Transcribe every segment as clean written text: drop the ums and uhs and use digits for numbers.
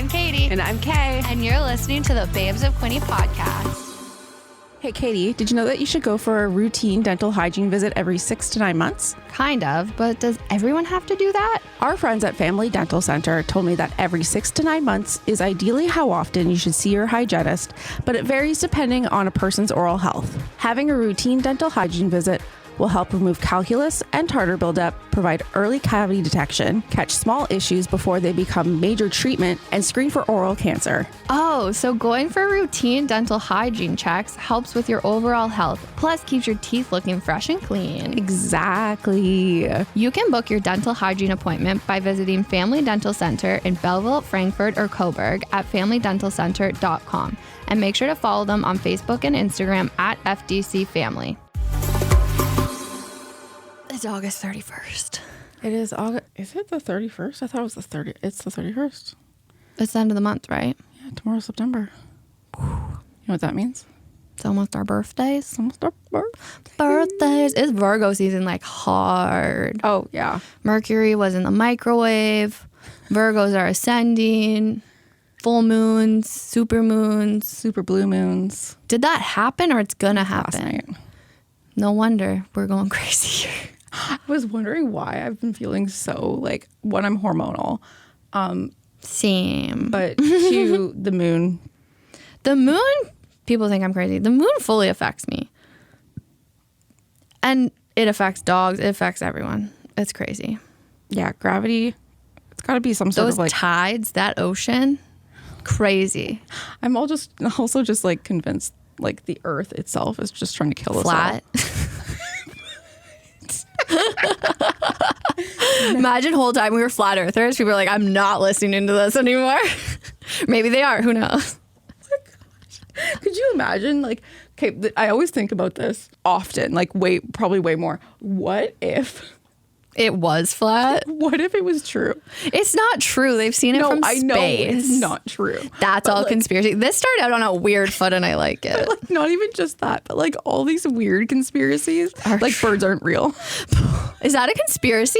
Katie. And I'm Kay. And you're listening to the Babes of Quinte podcast. Hey, Katie, did you know that you should go for a routine dental hygiene visit every 6 to 9 months? Kind of, but does everyone have to do that? Our friends at Family Dental Center told me that every 6 to 9 months is ideally how often you should see your hygienist, but it varies depending on a person's oral health. Having a routine dental hygiene visit will help remove calculus and tartar buildup, provide early cavity detection, catch small issues before they become major treatment, and screen for oral cancer. Oh, so going for routine dental hygiene checks helps with your overall health, plus keeps your teeth looking fresh and clean. Exactly. You can book your dental hygiene appointment by visiting Family Dental Center in Belleville, Frankfurt, or Coburg at familydentalcenter.com, and make sure to follow them on Facebook and Instagram at FDC Family. It's August 31st. It is August. Is it the 31st? I thought it was the 30th. It's the 31st. It's the end of the month, right? Yeah, tomorrow's September. You know what that means? It's almost our birthdays. It's almost our Birthdays. It's Virgo season, like hard. Oh, yeah. Mercury was in the microwave. Virgos are ascending. Full moons, super blue moons. Did that happen or it's gonna happen? Last night. No wonder we're going crazy here. I was wondering why I've been feeling so like, one, I'm hormonal. Same. But two, the moon. The moon, people think I'm crazy. The moon fully affects me. And it affects dogs. It affects everyone. It's crazy. Yeah, gravity. It's got to be some sort Those of like tides, that ocean, crazy. I'm also just like convinced like the earth itself is just trying to kill us all. Flat. Imagine whole time we were flat earthers. People are like, I'm not listening to this anymore. Maybe they are. Who knows? Oh my gosh. Could you imagine? Like, okay, I always think about this often, like probably way more. What if it was flat? What if it was true? It's not true. They've seen it from space. I know it's not true. That's all like, conspiracy. This started out on a weird foot and I like it. Like, not even just that, but like all these weird conspiracies. Like birds aren't real. Is that a conspiracy?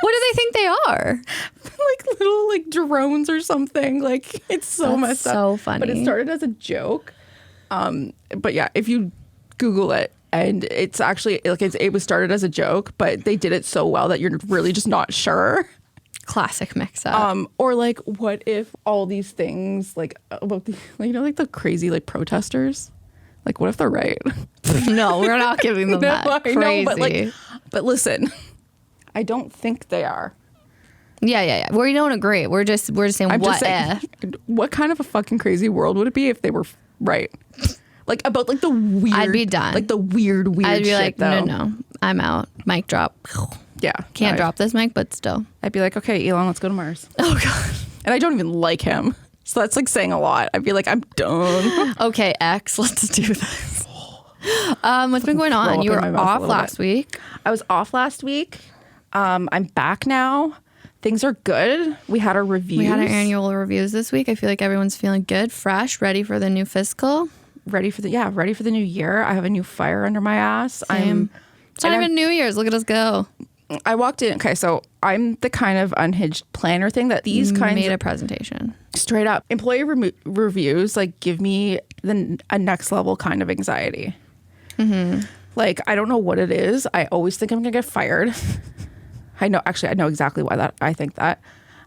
What do they think they are? Like little like drones or something. Like it's so messed up. So funny. But it started as a joke. But yeah, if you Google it, and it's actually like it was started as a joke, but they did it so well that you're really just not sure. Classic mix up. Or like, what if all these things like about the like the crazy like protesters, like what if they're right? No, we're not giving them that. Crazy. I know, but listen, I don't think they are. Yeah. We don't agree. We're just saying what kind of a fucking crazy world would it be if they were right? Like about like the weird. I'd be done. Like the weird I'd be shit, like, though. No, I'm out. Mic drop. Yeah. Can't drop this mic, but still. I'd be like, okay, Elon, let's go to Mars. Oh God. And I don't even like him, so that's like saying a lot. I'd be like, I'm done. Okay, X, let's do this. What's been going on? You were off last week. I was off last week. I'm back now. Things are good. We had our reviews. We had our annual reviews this week. I feel like everyone's feeling good, fresh, ready for the new fiscal. Ready for the new year. I have a new fire under my ass. Same. It's not even New Year's. Look at us go. I walked in. Okay, so I'm the kind of unhinged planner thing that these kinds made a presentation. Straight up. Employee reviews like give me a next level kind of anxiety. Mm-hmm. Like, I don't know what it is. I always think I'm going to get fired. I know exactly why I think that.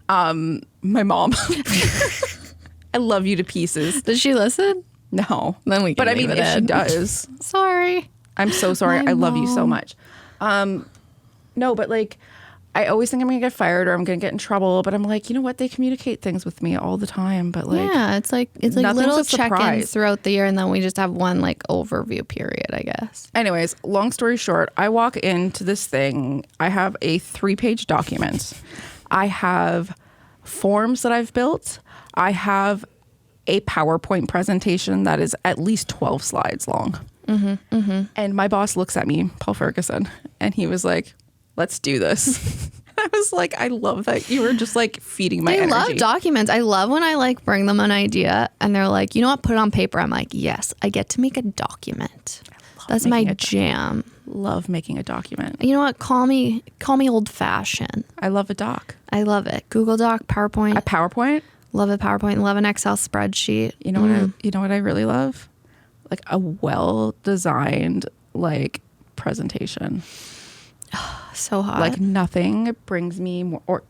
My mom. I love you to pieces. Does she listen? No. Then we can leave it if in. she does. Sorry. I'm so sorry. I love you so much. No, but like, I always think I'm going to get fired or I'm going to get in trouble. But I'm like, you know what? They communicate things with me all the time. But like, yeah, it's like little check-ins throughout the year. And then we just have one like overview period, I guess. Anyways, long story short, I walk into this thing. I have a 3-page document. I have forms that I've built. I have a PowerPoint presentation that is at least 12 slides long. Mm-hmm, mm-hmm. And my boss looks at me, Paul Ferguson, and he was like, let's do this. I was like, I love that you were just like feeding my energy. I love documents. I love when I like bring them an idea and they're like, you know what, put it on paper. I'm like, yes, I get to make a document. That's my jam. Love making a document. You know what? Call me old fashioned. I love a doc. I love it. Google Doc, PowerPoint. A PowerPoint? Love a PowerPoint. Love an Excel spreadsheet. You know what I really love? Like a well-designed like presentation. So hot. Like nothing brings me more, or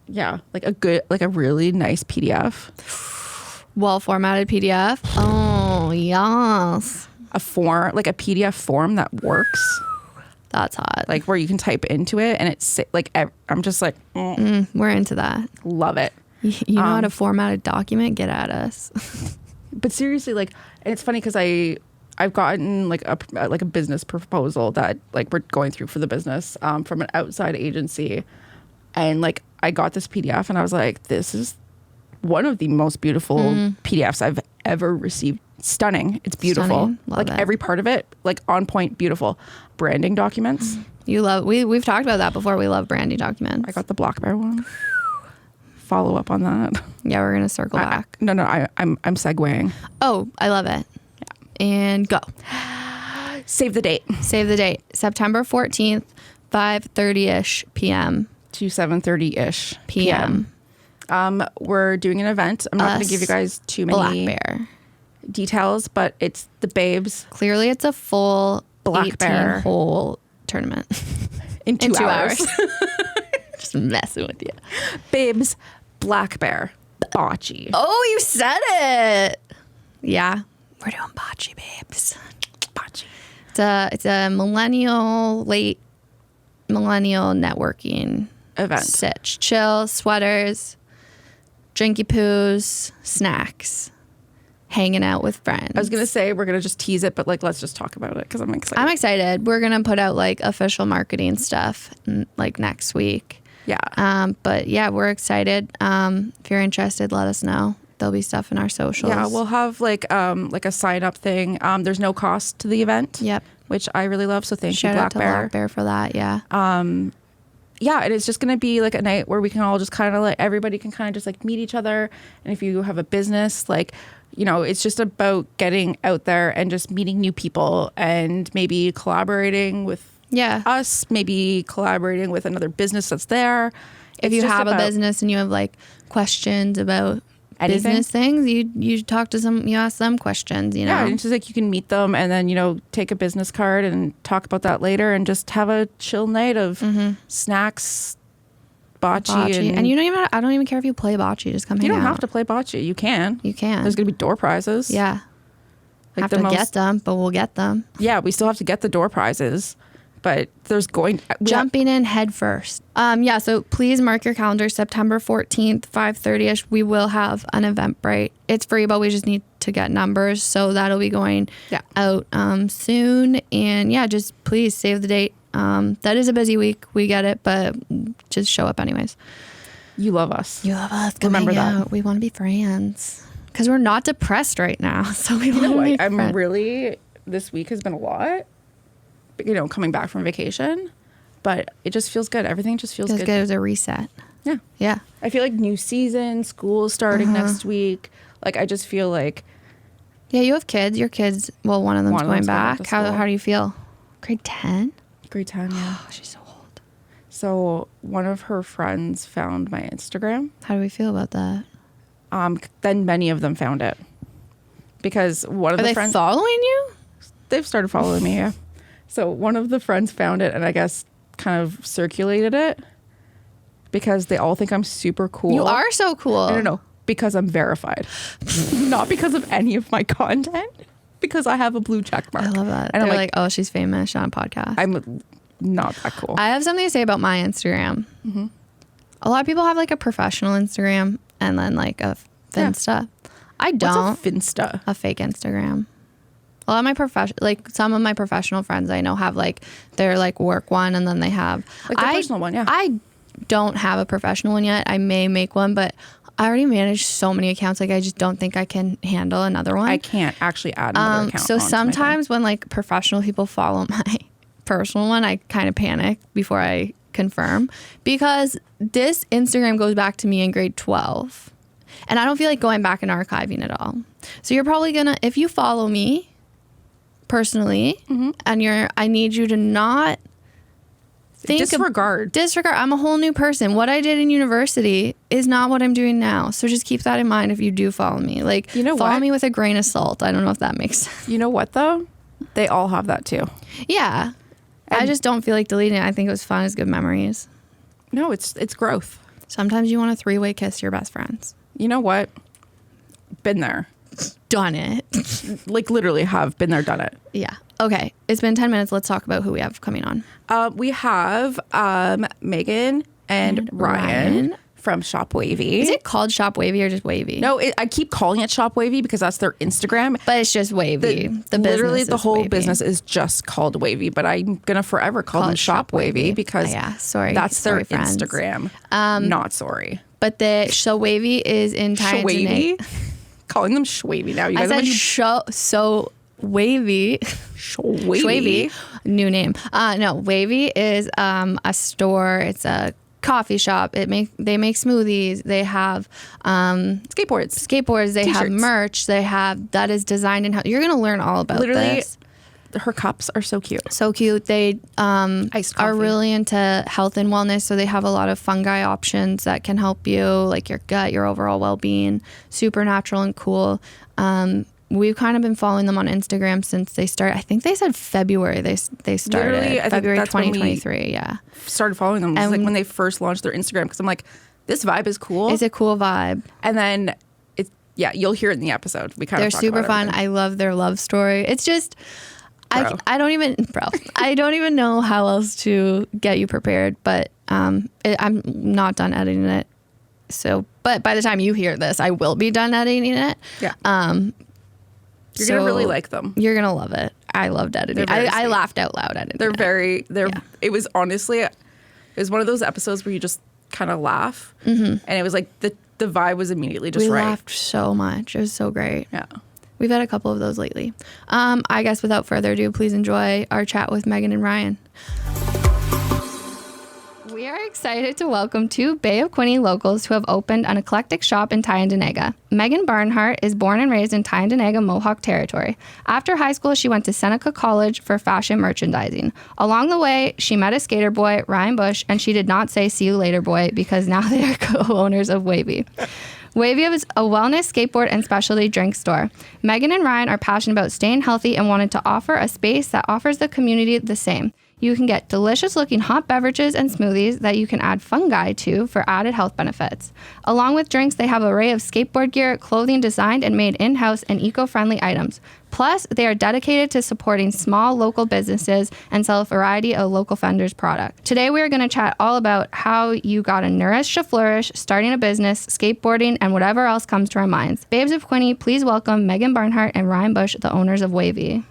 like a really nice PDF. Well formatted PDF. Oh, yes. A PDF form that works. That's hot. Like where you can type into it and it's like, I'm just like, we're into that. love it. You know how to format a document? Get at us. But seriously, like, and it's funny because I've gotten like a business proposal that like we're going through for the business from an outside agency, and like I got this PDF and I was like, this is one of the most beautiful PDFs I've ever received. Stunning. It's beautiful. Stunning. Love like it. every part of it, like on point, beautiful. Branding documents. We've talked about that before. We love branding documents. I got the Black Bear one. Follow up on that. Yeah, we're gonna circle back. I'm segueing. Oh, I love it. Yeah. And go. Save the date. Save the date. September 14th, 5:30ish p.m. to 7:30ish p.m. We're doing an event. I'm not going to give you guys too many Black Bear details, but it's the Babes. Clearly, it's a full Black Bear hole tournament in 2 hours. Just messing with you. Babes Black Bear Bocce. Oh, you said it. Yeah, we're doing bocce, babes. Bocce. It's a late millennial networking event. Sitch, chill, sweaters, drinky poos, snacks, hanging out with friends. I was gonna say we're gonna just tease it, but like let's just talk about it because I'm excited. I'm excited. We're gonna put out like official marketing stuff like next week. Yeah. But yeah, we're excited. If you're interested, let us know. There'll be stuff in our socials. Yeah, we'll have like a sign up thing. There's no cost to the event. Yep. Which I really love. So thank Shout you, out to Black Bear for that. Yeah. Yeah, and it's just going to be like a night where we can all just kind of like, everybody can kind of just like meet each other. And if you have a business, like, you know, it's just about getting out there and just meeting new people and maybe collaborating with us, maybe collaborating with another business that's there. If you have a business and you have like questions about anything. Business things, you talk to you ask them questions, you know. Yeah, it's just like you can meet them and then, you know, take a business card and talk about that later and just have a chill night of snacks, bocce. And you don't even, I don't even care if you play bocce, just come hang out. You don't have to play bocce. You can. There's going to be door prizes. Yeah. Like have to get them, but we'll get them. Yeah, we still have to get the door prizes. But there's jumping in head first. Yeah, so please mark your calendar, September 14th, 5:30ish. We will have an Eventbrite. It's free, but we just need to get numbers. So that'll be going out soon. And yeah, just please save the date. That is a busy week. We get it, but just show up anyways. You love us. You love us. Come Remember hang that. out. We want to be friends. Because we're not depressed right now. So we want to be friends. This week has been a lot. You know, coming back from vacation, but it just feels good. Everything just feels good. It was a reset. Yeah. Yeah. I feel like new season, school starting next week. Like, I just feel like. Yeah, you have kids. Your kids, well, one of them's going back. How do you feel? Grade 10? Grade 10, yeah. Oh, she's so old. So one of her friends found my Instagram. How do we feel about that? Then many of them found it. Because one of the friends. Are they following you? They've started following me, yeah. So one of the friends found it and I guess kind of circulated it because they all think I'm super cool. You are so cool. No, because I'm verified. Not because of any of my content, because I have a blue check mark. I love that. And They're I'm like, oh, she's famous. She's on a podcast. I'm not that cool. I have something to say about my Instagram. Mm-hmm. A lot of people have like a professional Instagram and then like a Finsta. I don't. What's a Finsta? A fake Instagram. A lot of some of my professional friends I know have like their like work one and then they have like their personal one. Yeah. I don't have a professional one yet. I may make one, but I already manage so many accounts. Like I just don't think I can handle another one. I can't actually add another account. So sometimes when like professional people follow my personal one, I kind of panic before I confirm because this Instagram goes back to me in grade 12. And I don't feel like going back and archiving it all. So you're probably gonna, if you follow me personally, and I need you to not Disregard. I'm a whole new person. What I did in university is not what I'm doing now. So just keep that in mind if you do follow me. Like, follow me with a grain of salt. I don't know if that makes sense. You know what, though? They all have that, too. Yeah. I just don't feel like deleting it. I think it was fun. It's good memories. No, it's growth. Sometimes you want a three-way kiss your best friends. You know what? Been there. Done it. Like, literally have been there, done it. Yeah. Okay. It's been 10 minutes. Let's talk about who we have coming on. We have Megan and Ryan from Shop Wavy. Is it called Shop Wavy or just Wavy? No, I keep calling it Shop Wavy because that's their Instagram. But it's just Wavy. Literally, the whole Wavy. business is just called Wavy. But I'm going to forever call them Shop Wavy because that's their Instagram. Not sorry. But so Wavy is in Tyendinaga. Calling them Shwavy now. You guys Wavy. Shwavy. New name. No, Wavy is a store. It's a coffee shop. They make smoothies. They have skateboards. They T-shirts. have merch. They have that is designed in. You're gonna learn all about this. Her cups are so cute. So cute. They Iced coffee. are really into health and wellness. So they have a lot of fungi options that can help you, like your gut, your overall well-being. Super natural and cool. We've kind of been following them on Instagram since they started. I think they said February they started. Literally, I think February that's when 2023, yeah. Started following them. It was like when they first launched their Instagram because I'm like, this vibe is cool. It's a cool vibe. And then you'll hear it in the episode. They're super fun. Everything. I love their love story. It's just I don't even know how else to get you prepared, but I'm not done editing it. So, but by the time you hear this, I will be done editing it. Yeah. You're gonna really like them. You're gonna love it. I loved editing. I laughed out loud editing. It was honestly, it was one of those episodes where you just kind of laugh, and it was like the vibe was immediately just right. We laughed so much. It was so great. Yeah. We've had a couple of those lately. I guess without further ado, please enjoy our chat with Megan and Ryan. We are excited to welcome two Bay of Quinte locals who have opened an eclectic shop in Tyendinaga. Megan Barnhart is born and raised in Tyendinaga, Mohawk territory. After high school, she went to Seneca College for fashion merchandising. Along the way, she met a skater boy, Ryan Bush, and she did not say "see you later, boy," because now they are co-owners of Wavy. Wavy is a wellness, skateboard, and specialty drink store. Megan and Ryan are passionate about staying healthy and wanted to offer a space that offers the community the same. You can get delicious-looking hot beverages and smoothies that you can add fungi to for added health benefits. Along with drinks, they have an array of skateboard gear, clothing designed and made in-house, and eco-friendly items. Plus, they are dedicated to supporting small local businesses and sell a variety of local vendors' products. Today, we are going to chat all about how you got to nourish to flourish, starting a business, skateboarding, and whatever else comes to our minds. Babes of Quinte, please welcome Megan Barnhart and Ryan Bush, the owners of Wavy.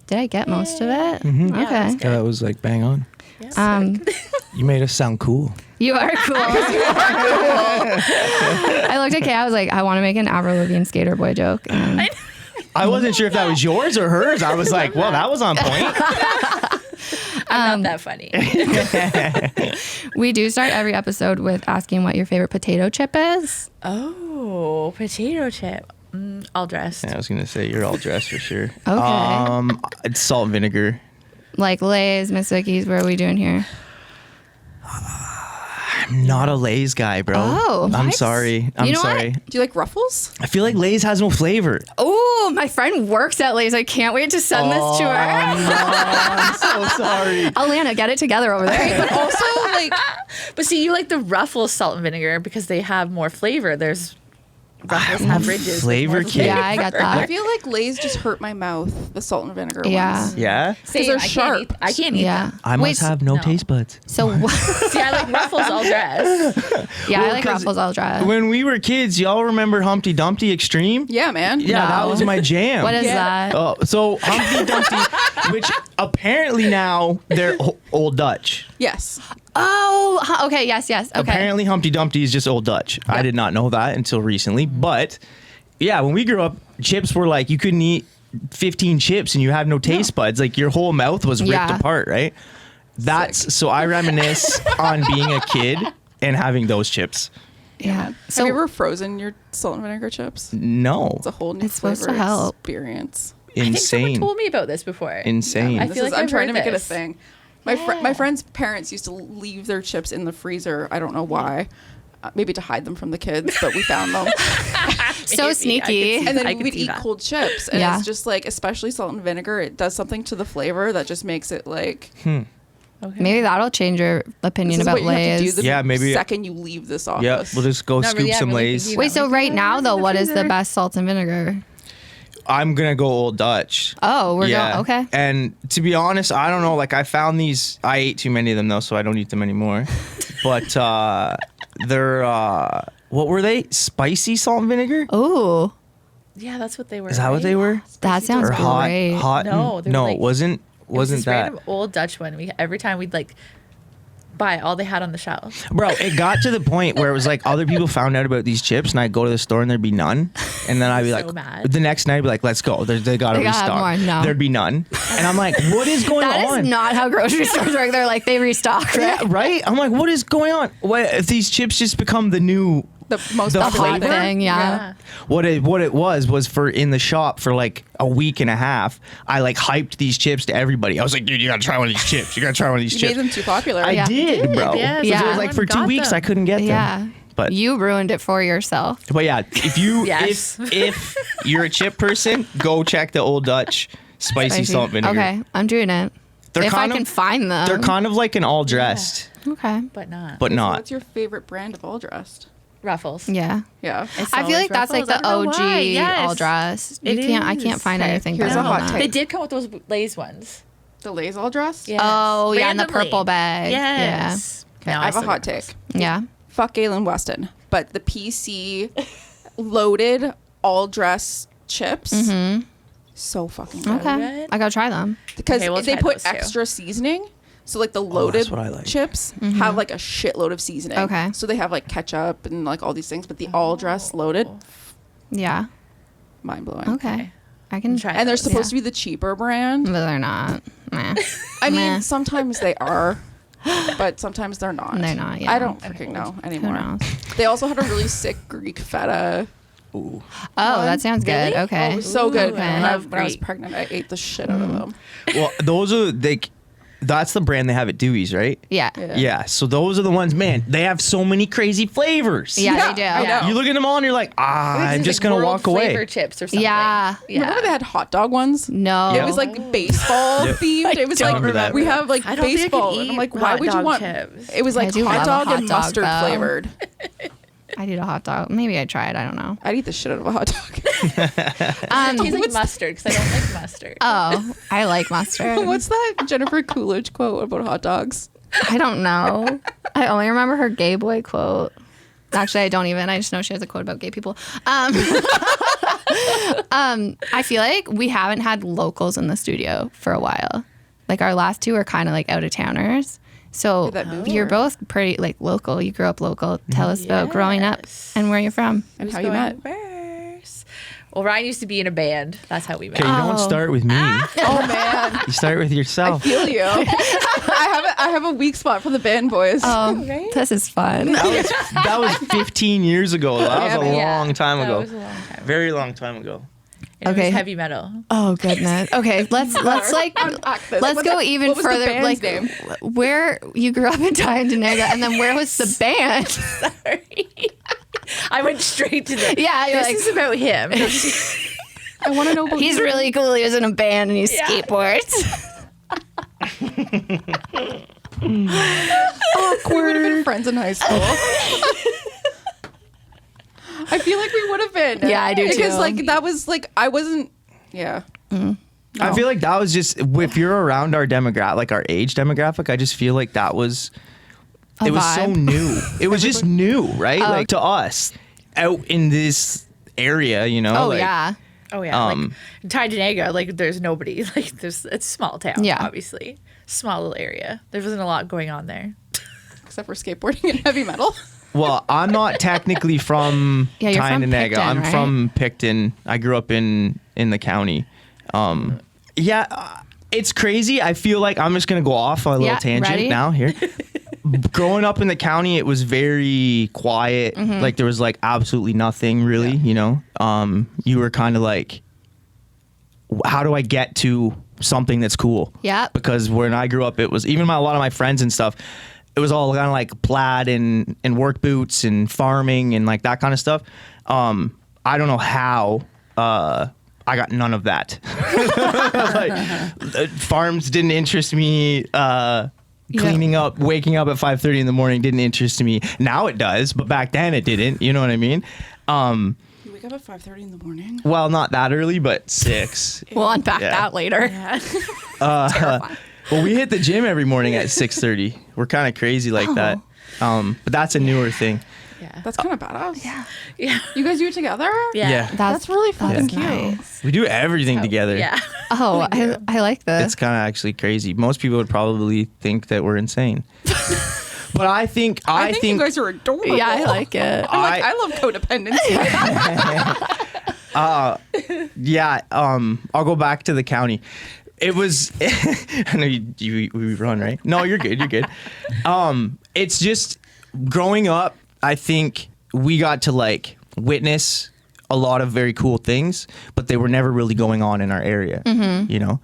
Did I get most of it? Mm-hmm. Okay. Yeah, that was like bang on. Yeah. You made us sound cool. You are cool. I looked at Kay. I was like, I want to make an Avril Lavigne skater boy joke. And I wasn't sure if that was yours or hers. I was like, well, that was on point. I'm not that funny. We do start every episode with asking what your favorite potato chip is. Oh, potato chip. All dressed. Yeah, I was going to say you're all dressed for sure. Okay. It's salt and vinegar. Like Lay's, Miss Vicky's, what are we doing here? I'm not a Lay's guy, bro. Oh, I'm what? sorry. I'm You know sorry. what? Do you like Ruffles? I feel like Lay's has no flavor. Oh, my friend works at Lay's. I can't wait to send this to her. No, I'm so sorry. Alana, get it together over there. But also, but see, you like the Ruffles salt and vinegar because they have more flavor. There's Ruffles have ridges. Flavor kid. Yeah, I got I that. feel like Lay's just hurt my mouth. The salt and vinegar Yeah. ones. Yeah? See, they're I can't sharp. eat- I can't eat Yeah. them. I must have no taste buds. So, See, I like Ruffles all dressed. yeah, Well, I like 'cause Ruffles all dry. When we were kids, y'all remember Humpty Dumpty Extreme? Yeah, man. Yeah, that No. was my jam. What is Yeah. that? Oh, so Humpty Dumpty, which apparently now they're Old Dutch. Yes. Oh, okay. Yes. Okay. Apparently Humpty Dumpty is just Old Dutch. I did not know that until recently. But yeah, when we grew up, chips were like you couldn't eat 15 chips and you had no taste buds. Like your whole mouth was ripped Yeah. apart, right? So I reminisce on being a kid and having those chips. Yeah. Have you ever frozen your salt and vinegar chips? No. It's a whole new It's supposed flavor to help. experience. I think someone Insane. told me about this before. Insane. I feel like I'm I've trying to heard make it a this. thing. My friend's parents used to leave their chips in the freezer. I don't know why. Maybe to hide them from the kids, but we found them. So sneaky. And then we'd eat cold chips. And it's just like, especially salt and vinegar, it does something to the flavor that just makes it like... Okay. Maybe that'll change your opinion about Lay's. The second you leave this office. Yeah, we'll just go scoop some Lay's. Wait, so right now though, what is the best salt and vinegar? I'm gonna go Old Dutch. Oh, we're going, okay. And to be honest, I don't know. Like I found these. I ate too many of them though, so I don't eat them anymore. But they're what were they? Spicy salt and vinegar? Oh, Yeah, that's what they were. Is that what they were? that sounds Or hot? great. Hot? No, they were no, like- it wasn't. It was Wasn't this that? random Old Dutch one? Every time we'd like buy all they had on the shelf. Bro, it got to the point where it was like other people found out about these chips, and I'd go to the store and there'd be none. And then I'd be So like, mad. the next night I'd be like, let's go. They gotta They gotta have restock. more. No. There'd be none. And I'm like, what is going That on? is not how grocery stores work. They're like, they restock, right? Yeah, right? I'm like, what is going on? What if these chips just become the new The most The popular Hot flavor? thing, yeah. what it was for in the shop for like a week and a half. I like hyped these chips to everybody. I was like, dude, you gotta try one of these chips. You gotta try one of these You chips. made them too popular. I did, bro. yes. It Yeah. was like for 2 Everyone weeks got I couldn't get them. Yeah. But You ruined it for yourself. yeah, if you Yes. if you're a chip person, go check the Old Dutch spicy salt vinegar. Okay, I'm doing it. They're if I kind of- can find them. They're kind of like an all dressed, Okay. But not. but not. What's your favorite brand of all dressed? Ruffles. Yeah. Yeah. It's I feel always like that's like Ruffles. the I don't know OG why. Yes. all dress. It I can't is. find Okay, anything here's better a hot than take. that. They did come with those Lay's ones. The Lay's all dressed? Yes. Oh, yeah, in the Randomly. purple bag. Yes. Okay, No, I have a still hot get take. those. Yeah. Fuck Galen Weston. But the PC loaded all dress chips, so fucking good. Okay. Good. I gotta try them. Because Okay, we'll they try put those too. extra seasoning. So like the loaded what I like. chips have like a shitload of seasoning. Okay. So they have like ketchup and like all these things, but the all dress loaded, Yeah. mind blowing. Okay. I can Try And they're those. supposed to be the cheaper brand. but they're not. Nah. I mean, Meh. sometimes they are, but sometimes they're not. They're not, yeah. I don't freaking know Who anymore. knows? They also had a really sick Greek feta. Oh, that sounds good. Really? okay. Oh, so good. Okay. When I Love was Greek. pregnant, I ate the shit out of them. Well, those are that's the brand they have at Dewey's, right? Yeah. Yeah. Yeah. So those are the ones, man. They have so many crazy flavors. Yeah, Yeah, they do. I know. You look at them all and you're like, I'm just gonna walk away. Flavor chips or something. Yeah. Remember when they had hot dog ones? No. Yeah. It was like baseball Yep. themed. It was don't like remember that. we have like I don't think I could baseball, and I'm eat like, why hot would you dog want? chips. It was like do hot love a dog hot and dog, mustard though. flavored. I did a hot dog. Maybe I tried. I don't know. I'd eat the shit out of a hot dog. It tastes like mustard because I don't like mustard. Oh, I like mustard. What's that Jennifer Coolidge quote about hot dogs? I don't know. I only remember her gay boy quote. Actually, I don't even. I just know she has a quote about gay people. I feel like we haven't had locals in the studio for a while. Like our last two are kind of like out of towners. So Did that move you're or- both pretty like local. You grew up local. Tell us about growing up Yes. and where you're from. And Who's how you going met? first? Well, Ryan used to be in a band. That's how we met. Okay, you don't Oh. start with me. Oh man, You start with I yourself. feel you. I have a weak spot for the band boys. Oh, Right? this is fun. That was 15 years ago. That was a Yeah. long time That ago. was a long time. Very long time ago. It Okay. was heavy metal. Oh goodness. Okay, let's like Unpack this. let's What go the- even what was the further. band's Like name? where you grew up in Tyendinaga, and then where was the band? Sorry. I went straight to the. Yeah, you're This like, is about him. I want to know about he's really cool. He was in a band and he Yeah. skateboards. We would have been friends in high school. I feel like we would have been. Yeah, I do Because too. like that was like I wasn't. Yeah. I feel like that was just if you're around our demographic, like our age demographic. I just feel like that was it was so vibe. new. It was just new, right? Like to us out in this area, you know. Oh like, yeah. Oh yeah, Um, like Tyendinaga, like there's nobody. Like it's a small town. Yeah. Obviously, small little area. There wasn't a lot going on there. Except for skateboarding and heavy metal. Well, I'm not technically from Yeah, you're from Tyendinaga. Picton, I'm right? from Picton. I grew up in the county. It's crazy. I feel like I'm just gonna go off on a little Yeah, tangent ready? now here. Growing up in the county, it was very quiet. Mm-hmm. Like there was like absolutely nothing really. You know, you were kind of like, how do I get to something that's cool. Yeah. Because when I grew up, it was even a lot of my friends and stuff. It was all kind of like plaid and work boots and farming and like that kind of stuff. I don't know how I got none of that. Like, farms didn't interest me. Cleaning up, waking up at 5:30 in the morning didn't interest me. Now it does, but back then it didn't. You know what I mean? You wake up at 5:30 in the morning? Well, not that early, but 6. We'll unpack that later. Yeah. Well, we hit the gym every morning at 6:30. We're kind of crazy like that. But that's a newer thing. Yeah. That's kind of badass. Yeah. Yeah. You guys do it together? Yeah. That's really fucking cute. Nice. We do everything together. Yeah. Oh, I like this. It's kind of actually crazy. Most people would probably think that we're insane. But I think you guys are adorable. Yeah, I like it. I love codependency. Yeah, I'll go back to the county. It was, I know we run, right? No, you're good. You're good. It's just growing up, I think we got to like witness a lot of very cool things, but they were never really going on in our area. Mm-hmm. You know,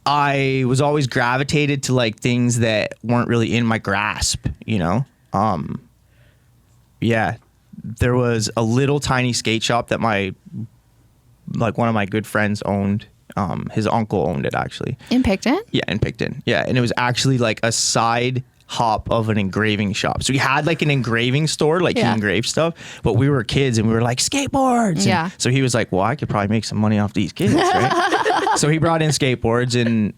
I was always gravitated to like things that weren't really in my grasp, you know? Yeah, there was a little tiny skate shop that one of my good friends owned. His uncle owned it actually. In Picton? Yeah, in Picton. Yeah, and it was actually like a side hop of an engraving shop. So we had like an engraving store, like he engraved stuff, but we were kids and we were like skateboards. And Yeah. so he was like, well, I could probably make some money off these kids, right? So he brought in skateboards and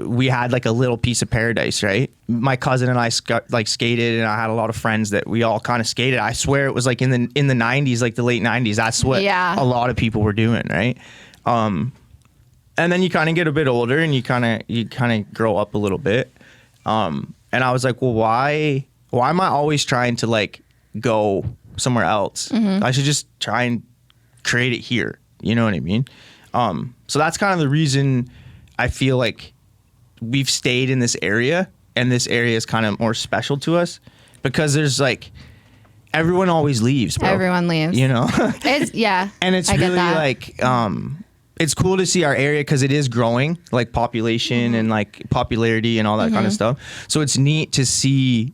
we had like a little piece of paradise, right? My cousin and I skated, and I had a lot of friends that we all kind of skated. I swear it was like in the 90s, like the late 90s. That's what a lot of people were doing, right? And then you kind of get a bit older and you kind of grow up a little bit. And I was like, well, why am I always trying to like go somewhere else? Mm-hmm. I should just try and create it here. You know what I mean? So that's kind of the reason I feel like we've stayed in this area, and this area is kind of more special to us because there's like, everyone always leaves, bro. Everyone leaves. You know? And it's really like, it's cool to see our area because it is growing, like population and like popularity and all that kind of stuff. So it's neat to see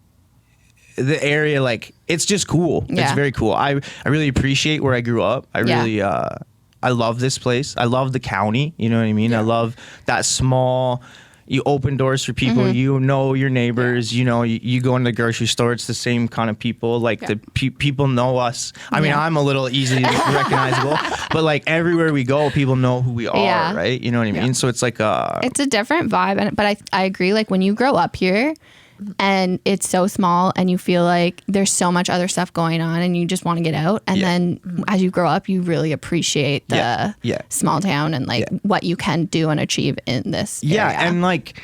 the area. Like, it's just cool. Yeah. It's very cool. I really appreciate where I grew up. I really, I love this place. I love the county. You know what I mean? Yeah. I love that small, you open doors for people. You know your neighbors. You know, you go into the grocery store. It's the same kind of people. Like the people know us. I mean, I'm a little easily recognizable, but like everywhere we go, people know who we are, right? You know what I mean? So it's like it's a different vibe. But I agree. Like when you grow up here, and it's so small and you feel like there's so much other stuff going on and you just want to get out, and then as you grow up you really appreciate the small town and like what you can do and achieve in this area. And like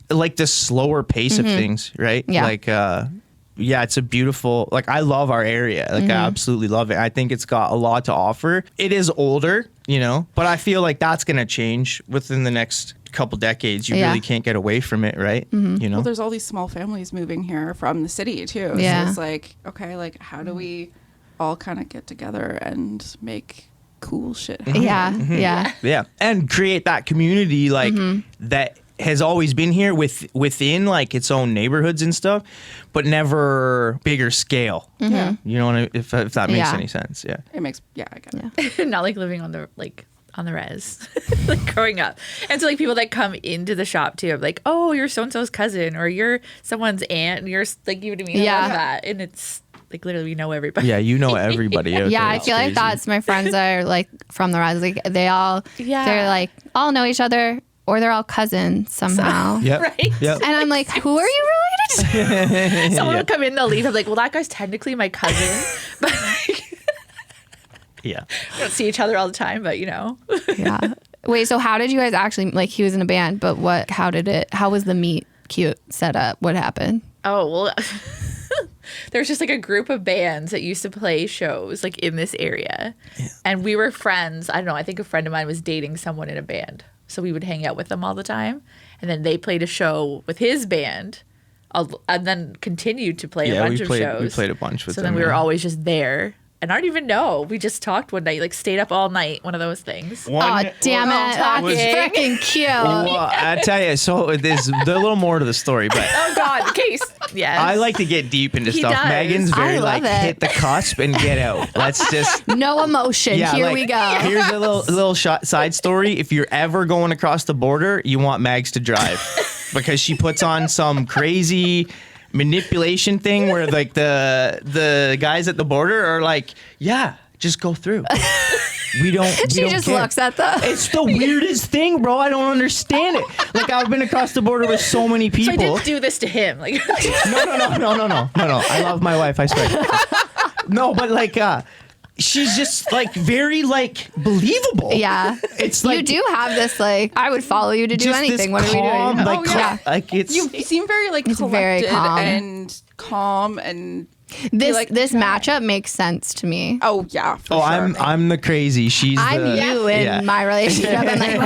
the slower pace of things, right? Like it's a beautiful, like I love our area. Like I absolutely love it. I think it's got a lot to offer. It is older, you know, but I feel like that's going to change within the next couple decades. You really can't get away from it, right? You know, well, there's all these small families moving here from the city too. So it's like, okay, like how do we all kind of get together and make cool shit happen? Yeah. And create that community like that has always been here within like its own neighborhoods and stuff, but never bigger scale. You know, if that makes any sense. Yeah, it makes. Yeah, I get it. Not like living on the res, like growing up. And so like people that come into the shop too, like, oh, you're so and so's cousin, or you're someone's aunt, and you're like, you know what I mean? I love that, and it's like literally we know everybody. Yeah, you know everybody. Out there. I feel like that's my friends are like from the res. Like they're like all know each other. Or they're all cousins somehow. Right? Yep. And I'm like, who are you related to? Someone will come in, they'll leave. I'm like, well, that guy's technically my cousin. But like, we don't see each other all the time, but you know. Wait, so how did you guys actually, like he was in a band, but how was the meet cute set up? What happened? Oh, well, there's just like a group of bands that used to play shows like in this area. Yeah. And we were friends. I don't know. I think a friend of mine was dating someone in a band. So we would hang out with them all the time. And then they played a show with his band and then continued to play a bunch of shows. We played a bunch with them. So then we were always just there. And I don't even know. We just talked one night, like stayed up all night. One of those things. Oh, damn it. That's was- freaking cute. Well, I tell you, so there's a little more to the story, but Oh God, the case. Yes. I like to get deep into He stuff. does. Megan's I very love like it. hit the cusp and get out. Let's just No emotion. Here like, we go. Here's a little side story. If you're ever going across the border, you want Mags to drive because she puts on some crazy manipulation thing where like the guys at the border are like, yeah, just go through. We don't. She don't just care. looks at the. It's the weirdest thing, bro. I don't understand it. Like I've been across the border with so many So I people. didn't do this to him. Like No. I love my wife. I swear. No, but like, she's just like very like believable. Yeah. It's like you do have this, like, I would follow you to do just anything. This What are we calm, doing? like, yeah. like it's. You seem very like It's very collected calm. and calm and This like, this matchup makes sense to me. oh yeah. For oh, sure. I'm the crazy. She's I'm the. you in yeah. my relationship. And like,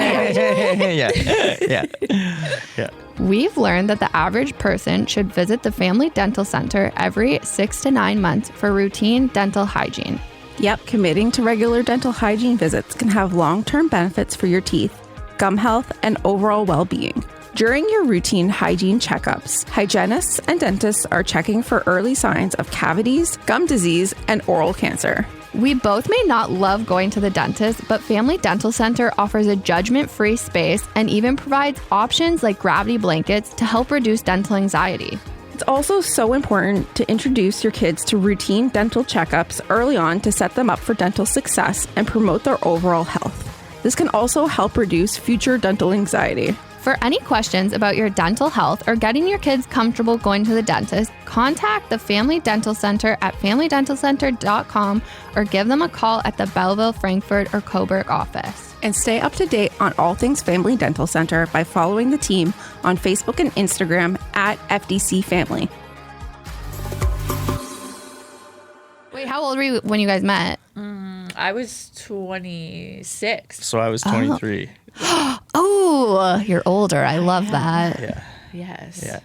yeah. we've learned that the average person should visit the Family Dental Center every 6 to 9 months for routine dental hygiene. Yep, committing to regular dental hygiene visits can have long-term benefits for your teeth, gum health, and overall well-being. During your routine hygiene checkups, hygienists and dentists are checking for early signs of cavities, gum disease, and oral cancer. We both may not love going to the dentist, but Family Dental Center offers a judgment-free space and even provides options like gravity blankets to help reduce dental anxiety. It's also so important to introduce your kids to routine dental checkups early on to set them up for dental success and promote their overall health. This can also help reduce future dental anxiety. For any questions about your dental health or getting your kids comfortable going to the dentist, contact the Family Dental Center at familydentalcenter.com or give them a call at the Belleville, Frankfurt, or Coburg office. And stay up to date on all things Family Dental Center by following the team on Facebook and Instagram at FDC Family. Wait, how old were you when you guys met? I was 26. So I was 23. Oh, you're older. I love that. Yeah. Yes. Yeah.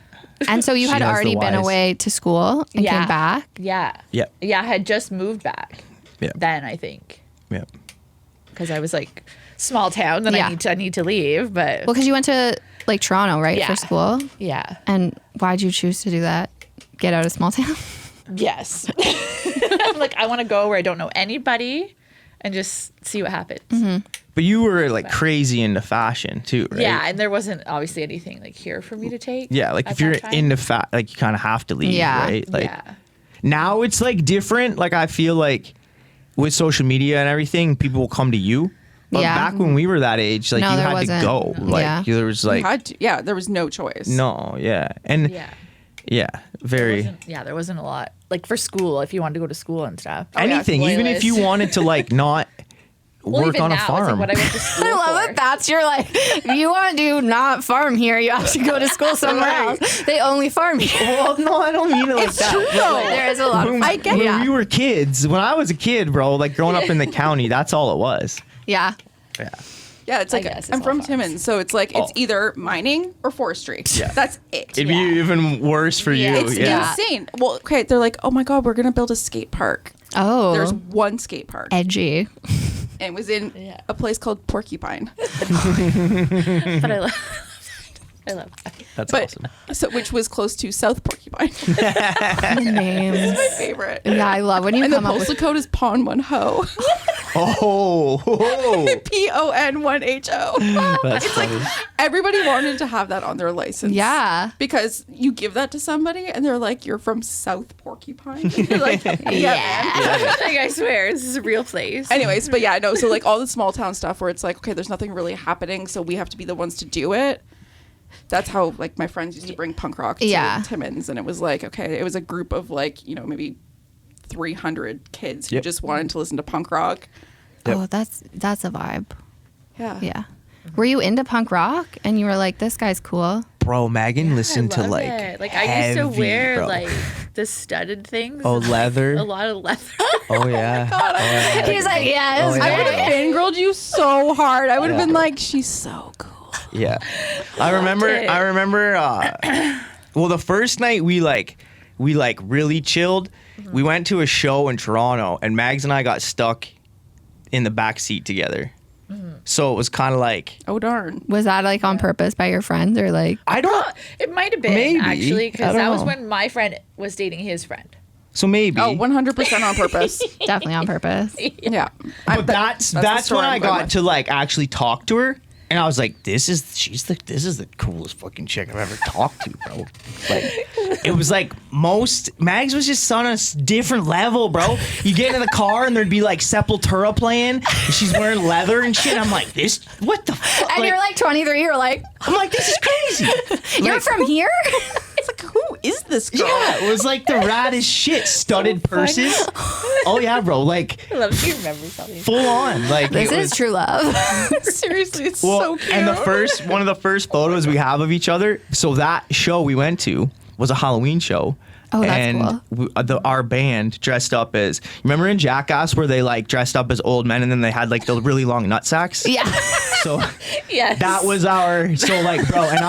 And so you She had has the already been wise. away to school and Yeah. came back? Yeah. Yep. Yeah, I had just moved back. Yeah. Then I think Yeah. because I was like small town. Then Yeah. I need to leave. But Well, because you went to like Toronto, right, Yeah. for school? yeah. And why'd you choose to do that? Get out of small town? Yes. I'm like I want to go where I don't know anybody and just see what happens. But you were like crazy into fashion too, right? Yeah, and there wasn't obviously anything like here for me to take. Yeah, like at if you're that time. into like you kind of have to leave, Yeah. right? Like yeah. now it's like different. Like I feel like with social media and everything, people will come to you. But Yeah. back when we were that age, like No, you there had to wasn't. go. No. Like Yeah. there was like There was no choice. no, yeah, and Yeah. very There wasn't a lot like for school if you wanted to go to school and stuff. anything. Even if you wanted to like not work on a farm. What I went to school I love for. that that's your like, if you want to not farm here, you have to go to school somewhere Right. else. They only farm here. Well, no, I don't mean it like that. true, But, though. like, There is a lot of when, farm. when we were kids, when I was a kid, bro, like growing up in the county, that's all it was. Yeah. Yeah. Yeah, it's like guess it's I'm all from farms. Timmins, so it's like it's Oh. either mining or forestry. Yeah. That's it. It'd be even worse for you. Yeah. It's yeah. insane. Well, okay, they're like, oh my god, we're gonna build a skate park. Oh. There's one skate park, edgy. and it was in Yeah. a place called Porcupine. But I love I love that. That's But awesome. so which was close to South Porcupine. The names. My favorite. Yeah, I love when you And the come up postal with. code is Pon 1 Ho. Oh, PON1HO. that's funny. Everybody wanted to have that on their license. Yeah. Because you give that to somebody and they're like, you're from South Porcupine. You're like, yeah. man. Like I swear, this is a real place. Anyways, but yeah, no. So like all the small town stuff where it's like, okay, there's nothing really happening, so we have to be the ones to do it. That's how like my friends used to bring punk rock to Yeah. Timmins, and it was like, okay, it was a group of like, you know, maybe 300 kids who Yep. just wanted to listen to punk rock. Yep. Oh, that's a vibe. Yeah. Yeah. Were you into punk rock and you were like, this guy's cool? Bro, Megan listened I to love like it. Like I used to heavy, wear bro. like the studded things. Oh, and, like, leather? a lot of leather. Oh yeah. He's like, yeah, it's Oh, yeah. I would have fangirled you so hard. I would have Yeah. been like, she's so cool. Yeah. I remember well, the first night we really chilled, We went to a show in Toronto, and Mags and I got stuck in the back seat together. So it was kind of like, Oh, darn. Was that like on purpose by your friends or like? I don't. It might have been Maybe. actually I because don't that was know. when my friend was dating his friend. So maybe. Oh, 100% on purpose. Definitely on purpose. Yeah. But that's the story when I I'm going got with. to like actually talk to her, and I was like, this is the coolest fucking chick I've ever talked to, bro. Like, it was like Mags was just on a different level, bro. You get in the car and there'd be like Sepultura playing, and she's wearing leather and shit. I'm like, what the fuck? And you're like 23. You're like, I'm like, this is crazy. you're from here? It's like, who is this girl? Yeah, it was like the raddest shit. Studded purses. Oh yeah, bro. Like I love you remember something. full on. Like This it is was, true love. Seriously, it's Well, so cute. and one of the first photos we have of each other. So that show we went to was a Halloween show. Oh, that's and our band dressed up as, remember in Jackass where they like dressed up as old men and then they had like the really long nut sacks? Yeah. So Yes. that was so like, bro, and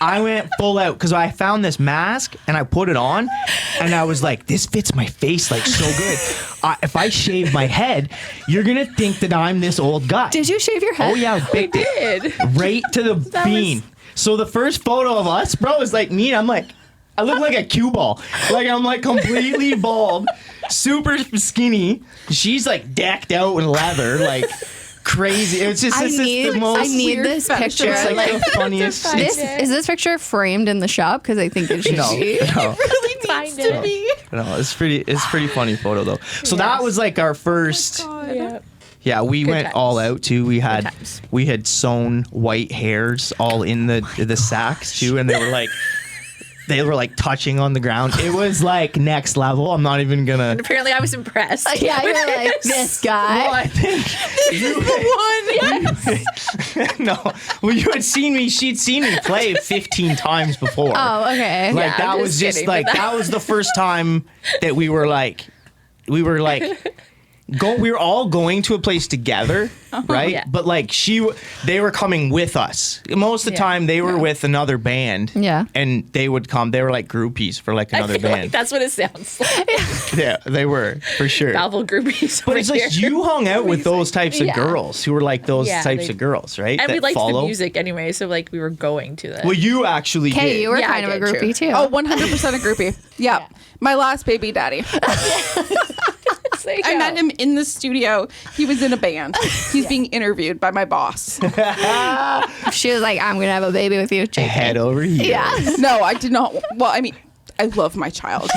I went full out because I found this mask and I put it on and I was like, this fits my face like so good. If I shave my head, you're going to think that I'm this old guy. Did you shave your head? Oh yeah, I baked it right to the bean. So the first photo of us, bro, is like me. And I'm like, I look like a cue ball. Like I'm like completely bald, super skinny. She's like decked out in leather, like crazy. It's just I it's just need the most. this picture. It's like Like, the funniest. is this picture framed in the shop? Because I think it should No, be. no, really needs to be. no. It's pretty funny photo though. So that was like our first. Yeah. Yeah, we went times. all out too. We had times. sewn white hairs all in the sacks too, and they were like touching on the ground. It was like next level. I'm not even gonna. Apparently, I was impressed. Yeah, with you're like, this. this guy. Well, I think no. Well, you had seen me. She'd seen me play 15 times before. Oh, okay. Like Yeah, that I'm was just just kidding, like but that was the first time that we were like we were all going to a place together, right? Yeah. But like they were coming with us. Most of the time they were with another band. Yeah. And they would come. They were like groupies for like I another feel like band. that's what it sounds like. Yeah, they were for sure. Novel groupies. But over it's like here. you hung out with those types of Yeah. girls who were like those Yeah, types of girls, right? And we that liked follow. the music anyway, so like we were going to the. Well, you actually Okay, did. you were Yeah, kind I of a did, groupie too. Oh, 100% a groupie. Yeah. My last baby daddy. I met him in the studio. He was in a band. He's being interviewed by my boss. She was like, I'm going to have a baby with you, JK. Head over here. Yeah. No, I did not. Well, I mean, I love my child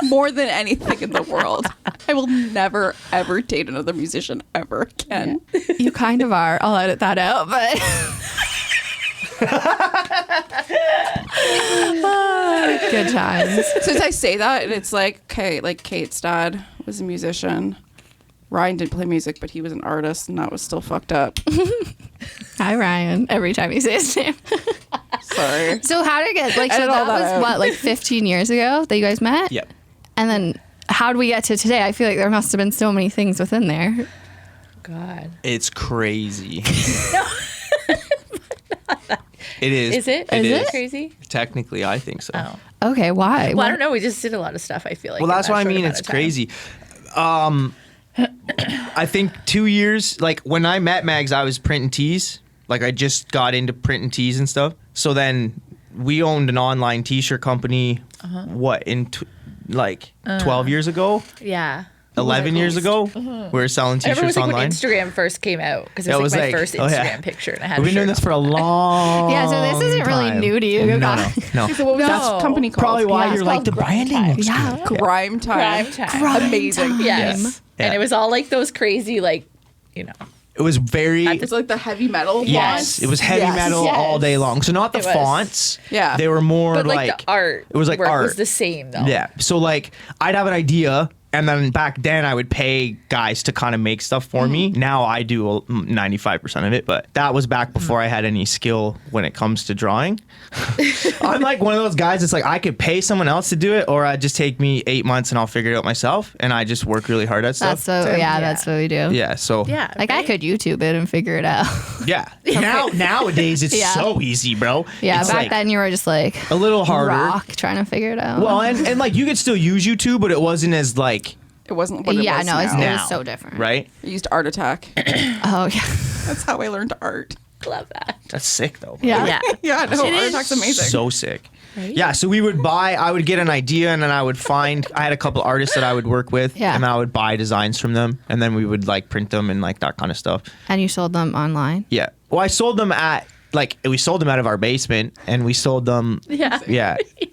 more than anything in the world. I will never, ever date another musician ever again. You kind of are. I'll edit that out, but. Good times. Since I say that, and it's like, okay, like Kate's dad was a musician. Ryan didn't play music, but he was an artist, and that was still fucked up. Hi, Ryan. Every time you say his name. Sorry. So how did it get, like, so Edit all that that was out. what, like 15 years ago that you guys met? Yep. And then how did we get to today? I feel like there must have been so many things within there. God. It's crazy. It is. Is it? It Is is. it crazy? Technically, I think so. Oh. Okay, why? Well, I don't know. We just did a lot of stuff. I feel like. Well, in that's that what I short mean. amount It's of time. crazy. I think 2 years, like when I met Mags, I was printing tees. Like I just got into printing tees and stuff. So then we owned an online t-shirt company, what, in 12 years ago? Yeah. 11 years ago? We were selling I remember it was t-shirts like online. when Instagram first came out because it That was was like my like- first oh, Instagram yeah. picture, and I had. We've been doing a shirt this for a long Yeah, so this isn't really time. new to you. No. So what was No. that company called? Probably why Yeah, you're it's like called the branding looks Yeah. good. Grime Time. Grime Time. Amazing. Time. Yes. Yeah. And it was all like those crazy, like, you know. It was very... It's like the heavy metal Yes, fonts. it was heavy Yes. metal Yes. all day long. So not the It was. fonts. Yeah. They were more But like the art. It was like work art. was the same though. Yeah. So like I'd have an idea And then back then I would pay guys to kind of make stuff for me. Now I do 95% of it, but that was back before I had any skill when it comes to drawing. I'm like one of those guys that's like, I could pay someone else to do it, or I'd just take me 8 months and I'll figure it out myself. And I just work really hard at stuff. That's what we do. Yeah. So Yeah. Like I could YouTube it and figure it out. yeah. Nowadays it's so easy, bro. Yeah, It's back like then you were just like a little harder. rock trying to figure it out. Well, and like you could still use YouTube, but it wasn't as like, It wasn't what it was it now. was so different. right? I used Art Attack. Oh yeah. That's how I learned art. Love that. That's sick though. Bro. Yeah. Yeah. Yeah, no, It Art is Attack's amazing. So sick. Right? Yeah, so I would get an idea and then I would find, I had a couple artists that I would work with Yeah. and I would buy designs from them and then we would like print them and like that kind of stuff. And you sold them online. Yeah. Well, I sold them we sold them out of our basement and we sold them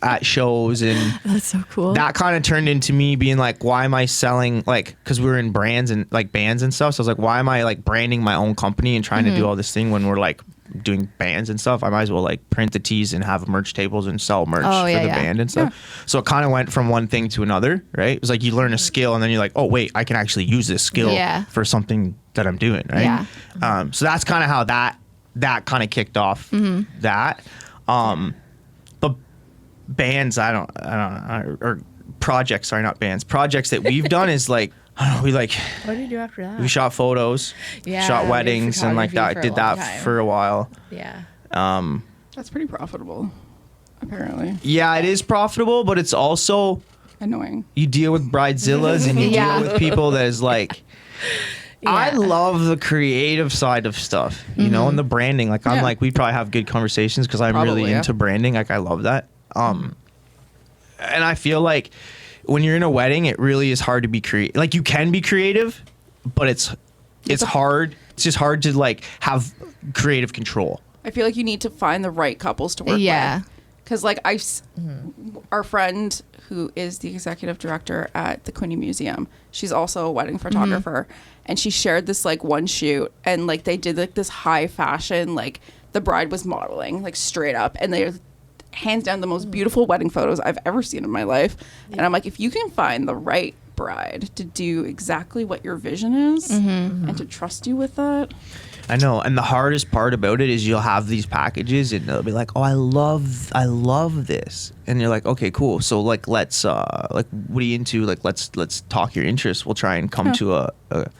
at shows, and That's so cool. that kind of turned into me being like, why am I selling, like, because we were in brands and like bands and stuff, so I was like, why am I like branding my own company and trying to do all this thing when we're like doing bands and stuff? I might as well like print the tees and have merch tables and sell merch for the band and stuff. So it kind of went from one thing to another, right? It was like you learn a skill and then you're like, oh wait, I can actually use this skill for something that I'm doing, right? Yeah. So that's kind of how that kind of kicked off that. But bands, I don't know, or projects, sorry, not bands. Projects that we've done is like, I don't know, we like, What did you do after that? we shot photos, Yeah, shot we did weddings and like that. photography for a Did long that time. for a while. Yeah. That's pretty profitable, apparently. Yeah, it is profitable, but it's also, Annoying. you deal with bridezillas and you Yeah. deal with people that is like, I love the creative side of stuff, you know, and the branding. Like, I'm Yeah. like, we probably have good conversations because I'm Probably, really yeah. into branding. Like, I love that. And I feel like when you're in a wedding, it really is hard to be creative. Like, you can be creative, but it's hard. It's just hard to like have creative control. I feel like you need to find the right couples to work Yeah. with. Because like our friend who is the executive director at the Quinte Museum, she's also a wedding photographer, and she shared this like one shoot, and like they did like this high fashion, like the bride was modeling like straight up, and they're hands down the most beautiful wedding photos I've ever seen in my life. And I'm like, if you can find the right bride to do exactly what your vision is and to trust you with that. I know, and the hardest part about it is you'll have these packages and they'll be like, "Oh, I love this," and you're like, "Okay, cool. So like, let's like, what are you into? Like, let's talk your interests. We'll try and come to a," and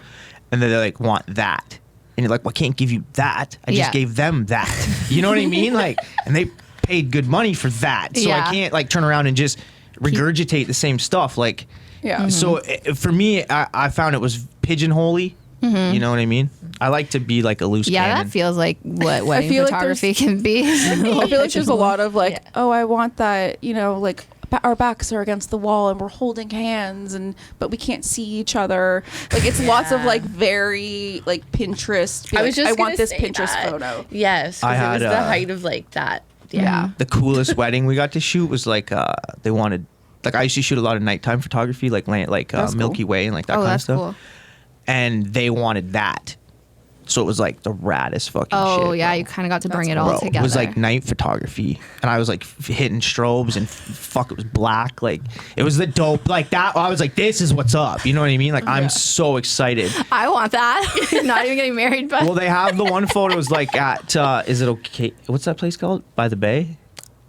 then they like want that, and you're like, "Well, I can't give you that. I just gave them that." You know what I mean? Like, and they paid good money for that, so I can't like turn around and just regurgitate the same stuff. Like, Yeah. so for me, I found it was pigeonholy. You know what I mean? I like to be like a loose cannon. That feels like what wedding feel like photography can be. I feel like there's a lot of like, oh, I want that, you know, like our backs are against the wall and we're holding hands but we can't see each other. Like it's lots of like very like Pinterest. I was just I want gonna this say Pinterest that. photo. Yes, I because it had, was the height of like that. Yeah. The coolest wedding we got to shoot was like they wanted, like, I used to shoot a lot of nighttime photography, like That's Milky cool. Way and like that Oh, kind of that's stuff. cool. And they wanted that, so it was like the raddest fucking shit. Oh yeah, bro. you kind of got to bring it That's all Bro, together. it was like night photography, and I was like hitting strobes, and fuck, it was black. Like it was the dope. Like that, I was like, this is what's up. You know what I mean? Like I'm so excited. I want that. Not even getting married, but Well, they have the one photos like at is it okay? What's that place called? By the Bay?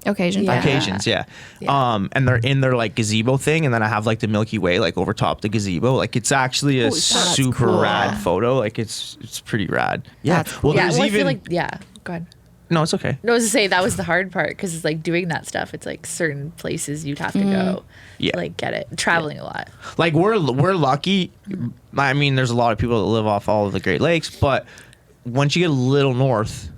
occasion. Yeah. Occasions, yeah. And they're in their like gazebo thing, and then I have like the Milky Way like over top the gazebo. Like it's actually a Holy shit, that's super cool. rad photo. Like it's pretty rad. Yeah. That's Well, Yeah, there's well, I even feel like go ahead. no, it's okay. No, I was to say that was the hard part because it's like doing that stuff. It's like certain places you'd have to go, Yeah. to, like get it. Traveling a lot. Like we're lucky. I mean, there's a lot of people that live off all of the Great Lakes, but once you get a little north,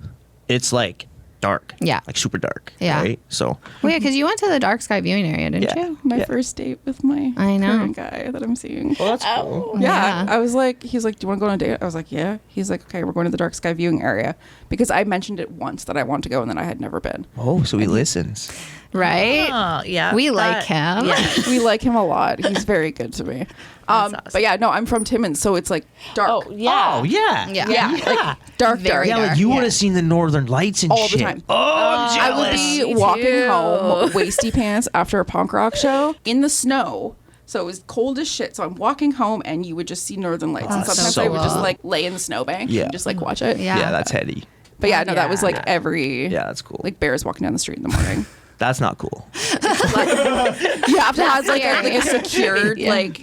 it's like dark. Yeah. Like super dark. Yeah. Right. So Well, yeah, because you went to the dark sky viewing area, didn't Yeah. you? My first date with my I know. current guy that I'm seeing. well, that's cool. Yeah. Yeah. I was like, he's like, do you want to go on a date? I was like, yeah. He's like, okay, we're going to the dark sky viewing area because I mentioned it once that I want to go and then I had never been. Oh, so he listens. Right? Oh yeah, We like him. Yeah. We like him a lot. He's very good to me. awesome. But yeah, no, I'm from Timmins, so it's like dark. Oh yeah. Oh yeah. Yeah. Yeah, like dark, Very dark. Yeah, like dark, you yeah. would have seen the northern lights and All the shit. time. Oh, I'm I would jealous. be Me walking too. home, waisty pants after a punk rock show in the snow, So it was cold as shit. So I'm walking home and you would just see northern lights. And sometimes so I would just cool. like lay in the snowbank and just like watch it. Yeah. That's heady. But yeah, no, that was like Yeah. every That's cool. like bears walking down the street in the morning. That's not cool. You have to have like a scary. secured like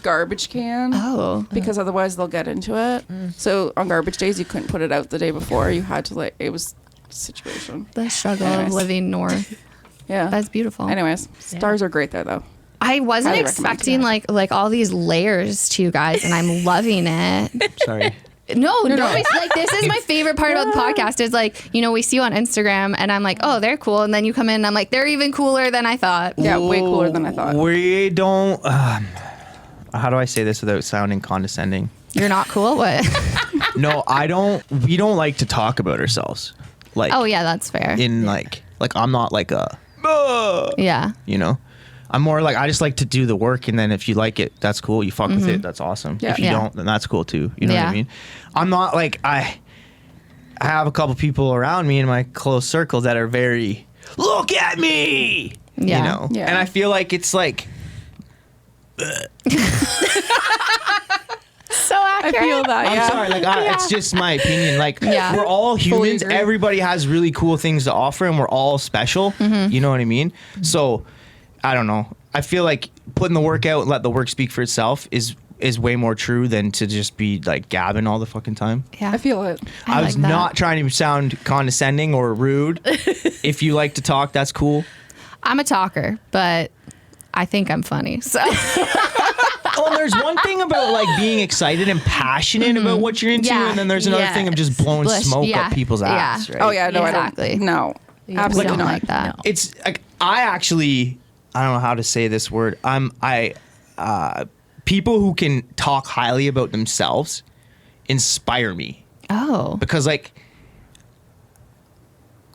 garbage can. Oh. Because otherwise they'll get into it. So on garbage days you couldn't put it out the day before. You had to like, it was a situation. The struggle of Anyways. living north. Yeah. That's beautiful. Anyways, stars are great there though. I wasn't Highly recommend. expecting like all these layers to you guys, and I'm loving it. Sorry. No, it's like this is my favorite part about the podcast is like, you know, we see you on Instagram and I'm like, oh, they're cool. And then you come in and I'm like, they're even cooler than I thought. Yeah, way cooler than I thought. We don't. How do I say this without sounding condescending? You're not cool? What? No, I don't. We don't like to talk about ourselves. Like, Oh, yeah, that's fair. in like I'm not like a. Yeah. You know, I'm more like I just like to do the work, and then if you like it, that's cool. You fuck with it, that's awesome. Yeah. If you Yeah. don't, then that's cool too. You know what Yeah. I mean? I'm not like I have a couple people around me in my close circle that are very look at me. Yeah. You know, Yeah. and I feel like it's like So I accurate. feel that. I'm Yeah. sorry, like it's just my opinion. Like Yeah. we're all Fully humans. agree. Everybody has really cool things to offer, and we're all special. Mm-hmm. You know what I mean? So I don't know. I feel like putting the work out and let the work speak for itself is way more true than to just be like gabbing all the fucking time. Yeah. I feel it. I was like that. not trying to sound condescending or rude. If you like to talk, that's cool. I'm a talker, but I think I'm funny. So Well, there's one thing about like being excited and passionate about what you're into, Yeah. and then there's another thing of just blowing Splish. smoke Yeah. up people's Yeah. ass. Right? Oh yeah, no, Exactly. I don't. No, we absolutely don't not. like that. No. It's like I actually I don't know how to say this word. People who can talk highly about themselves inspire me Oh, because like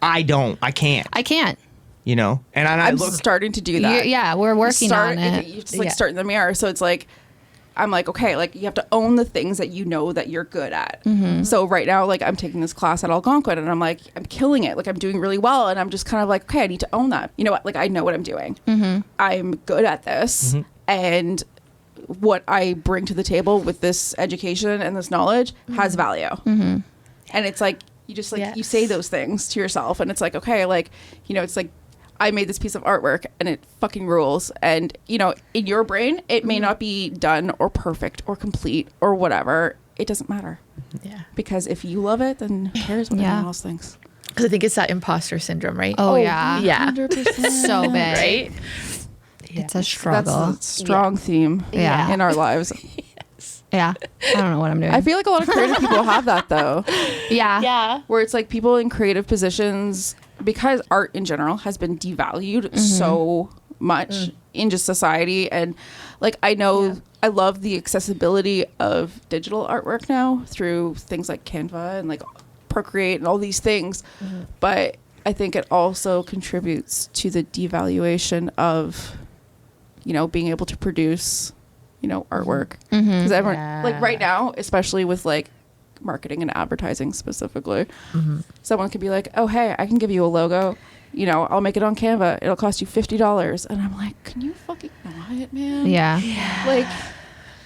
I can't, I can't. you know, and I I'm look. starting to do that. Yeah, we're working on it. You just like Yeah. start in the mirror. So it's like, I'm like, okay, like you have to own the things that you know that you're good at. Mm-hmm. So right now, like I'm taking this class at Algonquin and I'm like, I'm killing it. Like I'm doing really well. And I'm just kind of like, okay, I need to own that. You know what? Like I know what I'm doing. Mm-hmm. I'm good at this. And what I bring to the table with this education and this knowledge has value. Mm-hmm. And it's like, you just like, you Yes. say those things to yourself and it's like, okay, like, you know, it's like, I made this piece of artwork and it fucking rules. And, you know, in your brain, it may not be done or perfect or complete or whatever. It doesn't matter. Yeah. Because if you love it, then who cares what Yeah. anyone else thinks? Because I think it's that imposter syndrome, right? Oh, yeah. Yeah. 100%. So big. Right? It's a That's struggle. a strong theme Yeah. in our lives. Yeah. I don't know what I'm doing. I feel like a lot of creative people have that though, yeah. Yeah. where it's like people in creative positions, because art in general has been devalued so much in just society. And like, I know I love the accessibility of digital artwork now through things like Canva and like Procreate and all these things. But I think it also contributes to the devaluation of, you know, being able to produce, you know, artwork. Because everyone, like right now, especially with like marketing and advertising specifically, someone could be like, oh, hey, I can give you a logo. You know, I'll make it on Canva. It'll cost you $50. And I'm like, can you fucking buy it, man? Yeah. Like,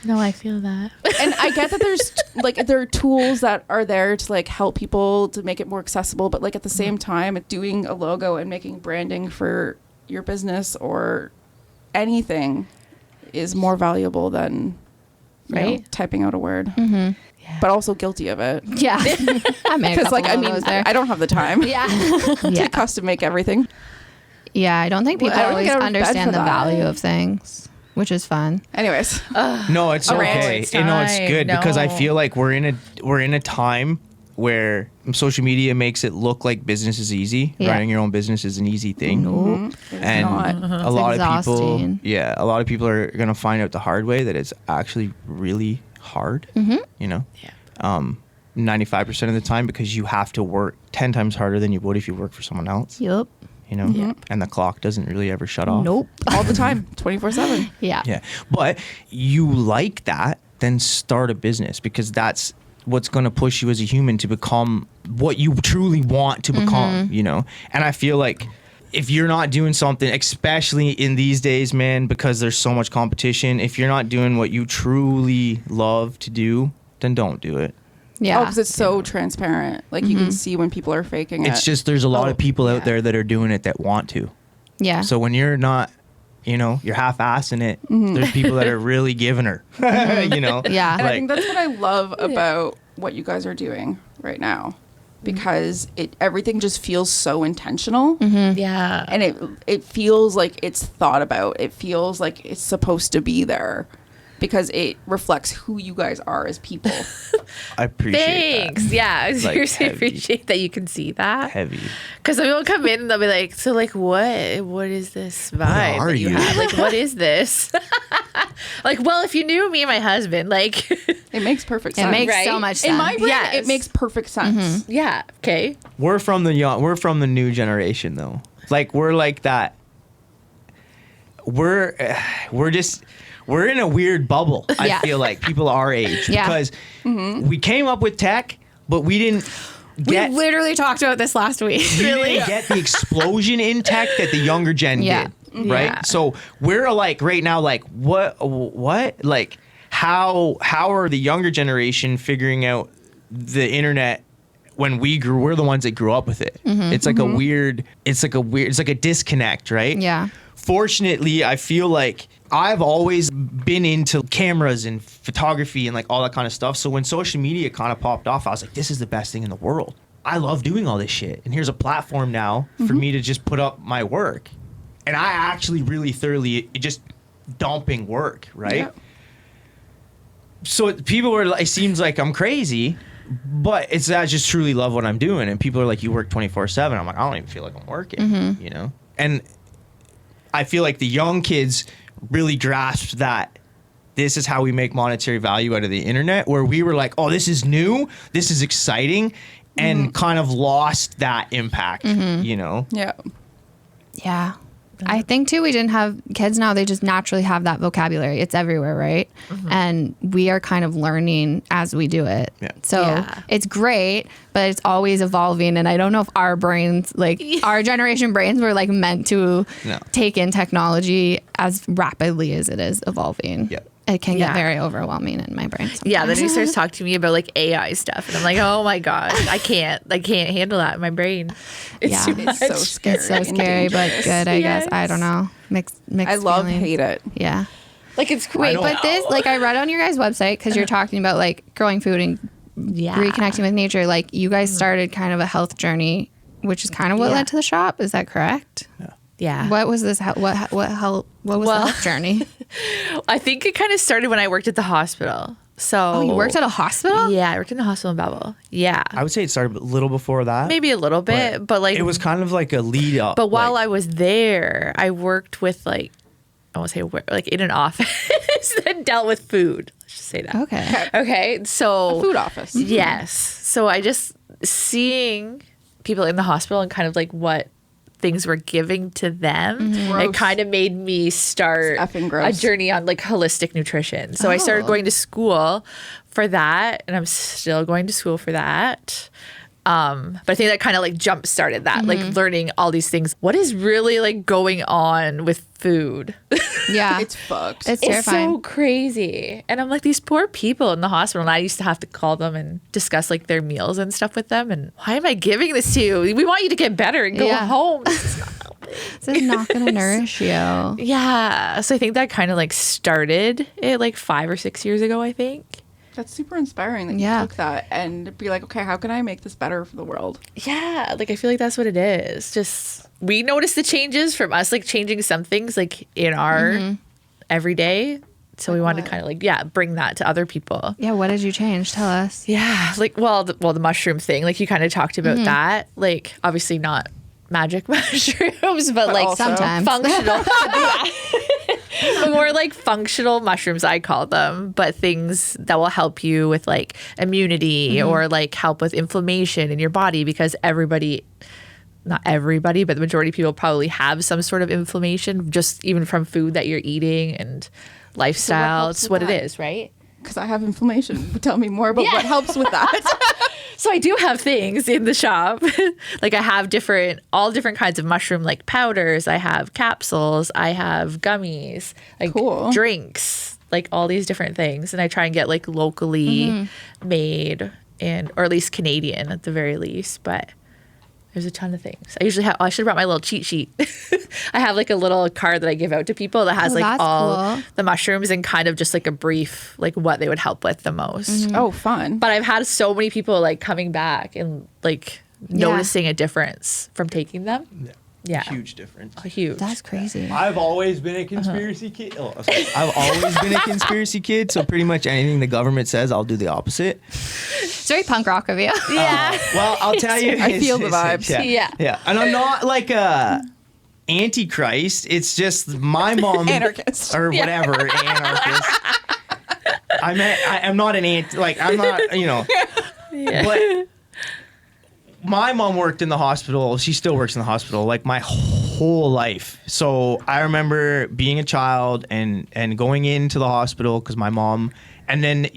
No, I feel that. and I get that there's like there are tools that are there to like help people to make it more accessible, but like at the same time, doing a logo and making branding for your business or anything is more valuable than you know, Right. typing out a word. Mm-hmm. But also guilty of it Yeah. I made a because couple like I of mean those there. I don't have the time yeah. to yeah. custom make everything. Yeah. I don't think Well, people I don't always think I would bed understand for the that. value of things, which is fun. Anyways, No, it's A rant. okay. It's You know, it's fine. good because I No. feel like we're in a time where social media makes it look like business is easy. Yeah. Running your own business is an easy thing. Nope. And not. a lot of exhausting. people, a lot of people are gonna find out the hard way that it's actually really hard. You know, Yeah. 95% of the time because you have to work 10 times harder than you would if you work for someone else. Yep. You know, and the clock doesn't really ever shut off. Nope. all the time, 24/7. Yeah. Yeah. But you like that, then start a business because that's what's going to push you as a human to become what you truly want to become, you know? And I feel like if you're not doing something, especially in these days, man, because there's so much competition, if you're not doing what you truly love to do, then don't do it. Yeah. Oh, because it's so transparent. Like you can see when people are faking it. It's just there's a lot of people out there that are doing it that want to. Yeah. So when you're not, you know, you're half-assing it, there's people that are really giving her, you know? Yeah. And I think that's what I love about what you guys are doing right now. Because everything just feels so intentional. Yeah. And it feels like it's thought about. It feels like it's supposed to be there. Because it reflects who you guys are as people. I appreciate Thanks. that. Yeah, I Like, seriously heavy. appreciate that you can see that. Heavy. Because some people come in and they'll be like, so like what is this vibe are that you you? have? Like, what is this? Like, well, if you knew me and my husband, like It makes perfect It sense. makes Right? so much sense. In my brain, Yes. it makes perfect sense. yeah, okay. We're from the new generation though. Like we're like that. We're in a weird bubble. I Yeah. feel like people our age Yeah. because we came up with tech, but we didn't we get literally talked about this last week. we didn't get the explosion in tech that the younger gen Yeah. did. Right. Yeah. So we're like right now, like what, like how are the younger generation figuring out the internet when we're the ones that grew up with it. It's like it's like a disconnect, right? Yeah. Fortunately, I feel like I've always been into cameras and photography and like all that kind of stuff. So when social media kind of popped off, I was like, this is the best thing in the world. I love doing all this shit. And here's a platform now for me to just put up my work. And I actually really thoroughly just dumping work, right? Yeah. So people were like, it seems like I'm crazy, but I just truly love what I'm doing. And people are like, you work 24/7. I'm like, I don't even feel like I'm working, you know? And I feel like the young kids really grasped that this is how we make monetary value out of the internet, where we were like, oh, this is new, this is exciting, and kind of lost that impact, you know? Yeah. Yeah. I think too, we didn't have kids now. They just naturally have that vocabulary. It's everywhere, right? And we are kind of learning as we do it. Yeah. So Yeah. it's great, but it's always evolving. And I don't know if our brains, like our generation brains, were like meant to No. take in technology as rapidly as it is evolving. Yeah. It can Yeah. get very overwhelming in my brain. Yeah, then he sometimes. starts talking to me about like AI stuff, and I'm like, oh my gosh, I can't handle that in my brain. It's Yeah. too It's much. so scary. It's so and scary, but dangerous. good, I guess. I Yes. don't know. Mixed I love feelings. hate it. Yeah. Like it's Wait, cool. but this, like, I read on your guys' website because you're talking about like growing food and Yeah. reconnecting with nature. Like, you guys started kind of a health journey, which is kind of what Yeah. led to the shop. Is that correct? Yeah. What was this? What was the health journey? I think it kind of started when I worked at the hospital. So Oh, you worked at a hospital? Yeah, I worked in the hospital in Belleville. Yeah. I would say it started a little before that. Maybe a little bit, but like it was kind of like a lead up. But while like, I was there, I worked with like, I won't say where, like in an office that dealt with food. Let's just say that. Okay. Okay. So Food office. Yes. So I just seeing people in the hospital and kind of like what things were giving to them, it Gross. kind of made me start It's effing a gross. journey on like holistic nutrition. So I started going to school for that, and I'm still going to school for that. But I think that kind of like jump started that, like learning all these things. What is really like going on with food? Yeah. It's fucked. It's It's terrifying. so crazy. And I'm like, these poor people in the hospital. And I used to have to call them and discuss like their meals and stuff with them. And why am I giving this to you? We want you to get better and go Yeah. home. This is not going to nourish you. Yeah. So I think that kind of like started it like 5 or 6 years ago, I think. That's super inspiring that Yeah. you took that and be like, okay, how can I make this better for the world? Yeah. Like I feel like that's what it is. Just we noticed the changes from us like changing some things like in our everyday. So we wanted to kind of like, yeah, bring that to other people. Yeah. What did you change? Tell us. Yeah, like the mushroom thing, like you kind of talked about that. Like obviously not magic mushrooms, but like also- Sometimes. functional, but more like functional mushrooms, I call them. But things that will help you with like immunity or like help with inflammation in your body, because not everybody, but the majority of people probably have some sort of inflammation, just even from food that you're eating and lifestyle. helps It's with what that? it is, right? Because I have inflammation. Tell me more about what helps with that. So I do have things in the shop. Like I have all different kinds of mushroom like powders. I have capsules. I have gummies, like Cool. drinks, like all these different things. And I try and get like locally made or at least Canadian at the very least. But there's a ton of things. I usually have, I should have brought my little cheat sheet. I have like a little card that I give out to people that has like that's all cool. the mushrooms and kind of just like a brief, like what they would help with the most. Oh, fun. But I've had so many people like coming back and like noticing a difference from taking them. Yeah. Huge difference. Huge. That's crazy. I've always been a conspiracy kid. Oh, sorry. I've always been a conspiracy kid. So pretty much anything the government says, I'll do the opposite. It's very punk rock of you. Yeah. Well, I'll tell you. I feel the vibes. Yeah. Yeah. And I'm not like a antichrist. It's just my mom. Anarchist. Or whatever. Anarchist. I'm not an anti. Like, I'm not, you know. Yeah. But my mom worked in the hospital. She still works in the hospital like my whole life. So I remember being a child and going into the hospital because my mom, and then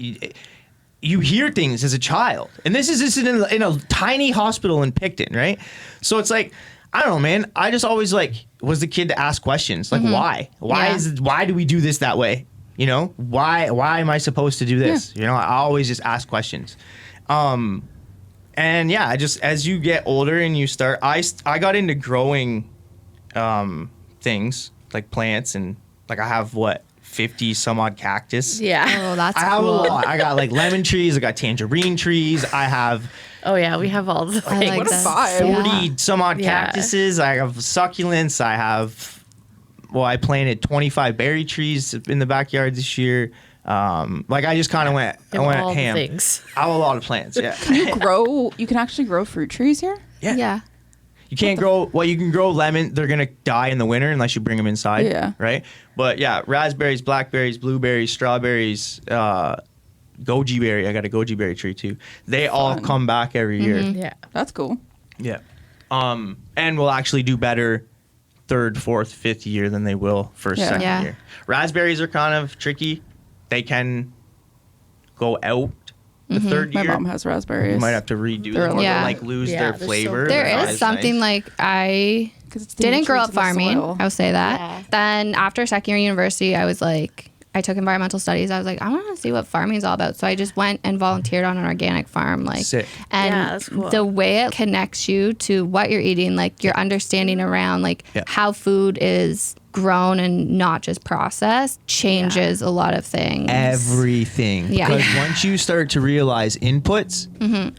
you hear things as a child. And this is in a tiny hospital in Picton, right? So it's like, I don't know, man. I just always like was the kid to ask questions. Like, why? Why do we do this that way? You know, why am I supposed to do this? You know, I always just ask questions. And yeah, just as you get older and you start, I got into growing things like plants, and like I have 50 some odd cactus. Yeah. Oh, that's I have cool. a lot. I got like lemon trees. I got tangerine trees. I have Oh yeah, we have all the I things. like What a that. vibe. 40 some odd Yeah. cactuses. I have succulents. I planted 25 berry trees in the backyard this year. Like I just kind of went all the ham. things. I have a lot of plants. Yeah. You can actually grow fruit trees here? Yeah. You can't grow, you can grow lemon. They're going to die in the winter unless you bring them inside. Yeah. Right? But yeah, raspberries, blackberries, blueberries, strawberries, goji berry. I got a goji berry tree too. They all come back every year. Yeah. That's cool. Yeah. And will actually do better third, fourth, fifth year than they will first, Yeah. second Yeah. year. Raspberries are kind of tricky. They can go out the third My year. mom has raspberries. You might have to redo They're them or Yeah. like lose Yeah, their they're so flavor. good. There They're not is as something nice. like I 'Cause it's the didn't grow nutrients up of the farming. soil. I will say that. Yeah. Then after second year university, I was like, I took environmental studies. I was like, I want to see what farming is all about. So I just went and volunteered on an organic farm. Like, Sick. and Yeah, that's cool. the way it connects you to what you're eating, like your understanding around like Yeah. how food is grown and not just processed, changes a lot of things. Everything. Yeah. Because once you start to realize inputs,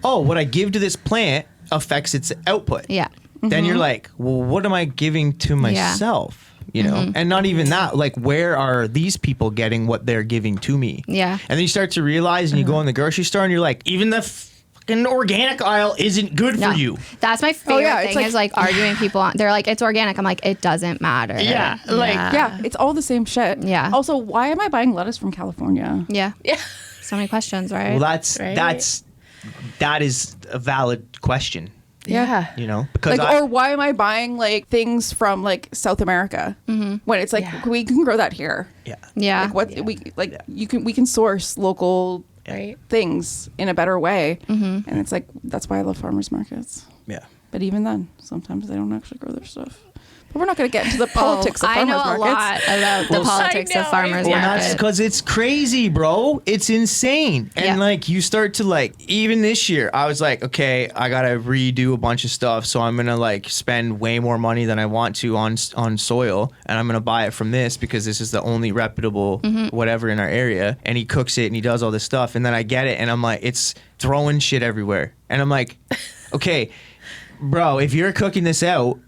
oh, what I give to this plant affects its output. Yeah. Then you're like, well, what am I giving to myself? You know, and not even that. Like, where are these people getting what they're giving to me? Yeah. And then you start to realize, and you go in the grocery store, and you're like, even the fucking organic aisle isn't good No. for you. That's my favorite yeah, it's thing like- is like arguing people on. They're like, it's organic. I'm like, it doesn't matter. Yeah, like Yeah, it's all the same shit. Yeah. Also, why am I buying lettuce from California? Yeah. Yeah. So many questions, right? well, Right. that is a valid question. Yeah. You know, because Like, or why am I buying like things from like South America when it's like Yeah. we can grow that here? yeah. Like what we like we can source local Right. things in a better way, and it's like that's why I love farmers markets. yeah. But even then, sometimes they don't actually grow their stuff. But we're not going to get into the politics of I farmers know a markets. lot about the Well, politics I of know, farmers I Well, know. that's market. because it's crazy, bro. It's insane. And Yeah. like you start to like, even this year, I was like, okay, I gotta redo a bunch of stuff, so I'm gonna like spend way more money than I want to on soil, and I'm gonna buy it from this because this is the only reputable whatever in our area. And he cooks it and he does all this stuff, and then I get it, and I'm like, it's throwing shit everywhere, and I'm like, okay, bro, if you're cooking this out,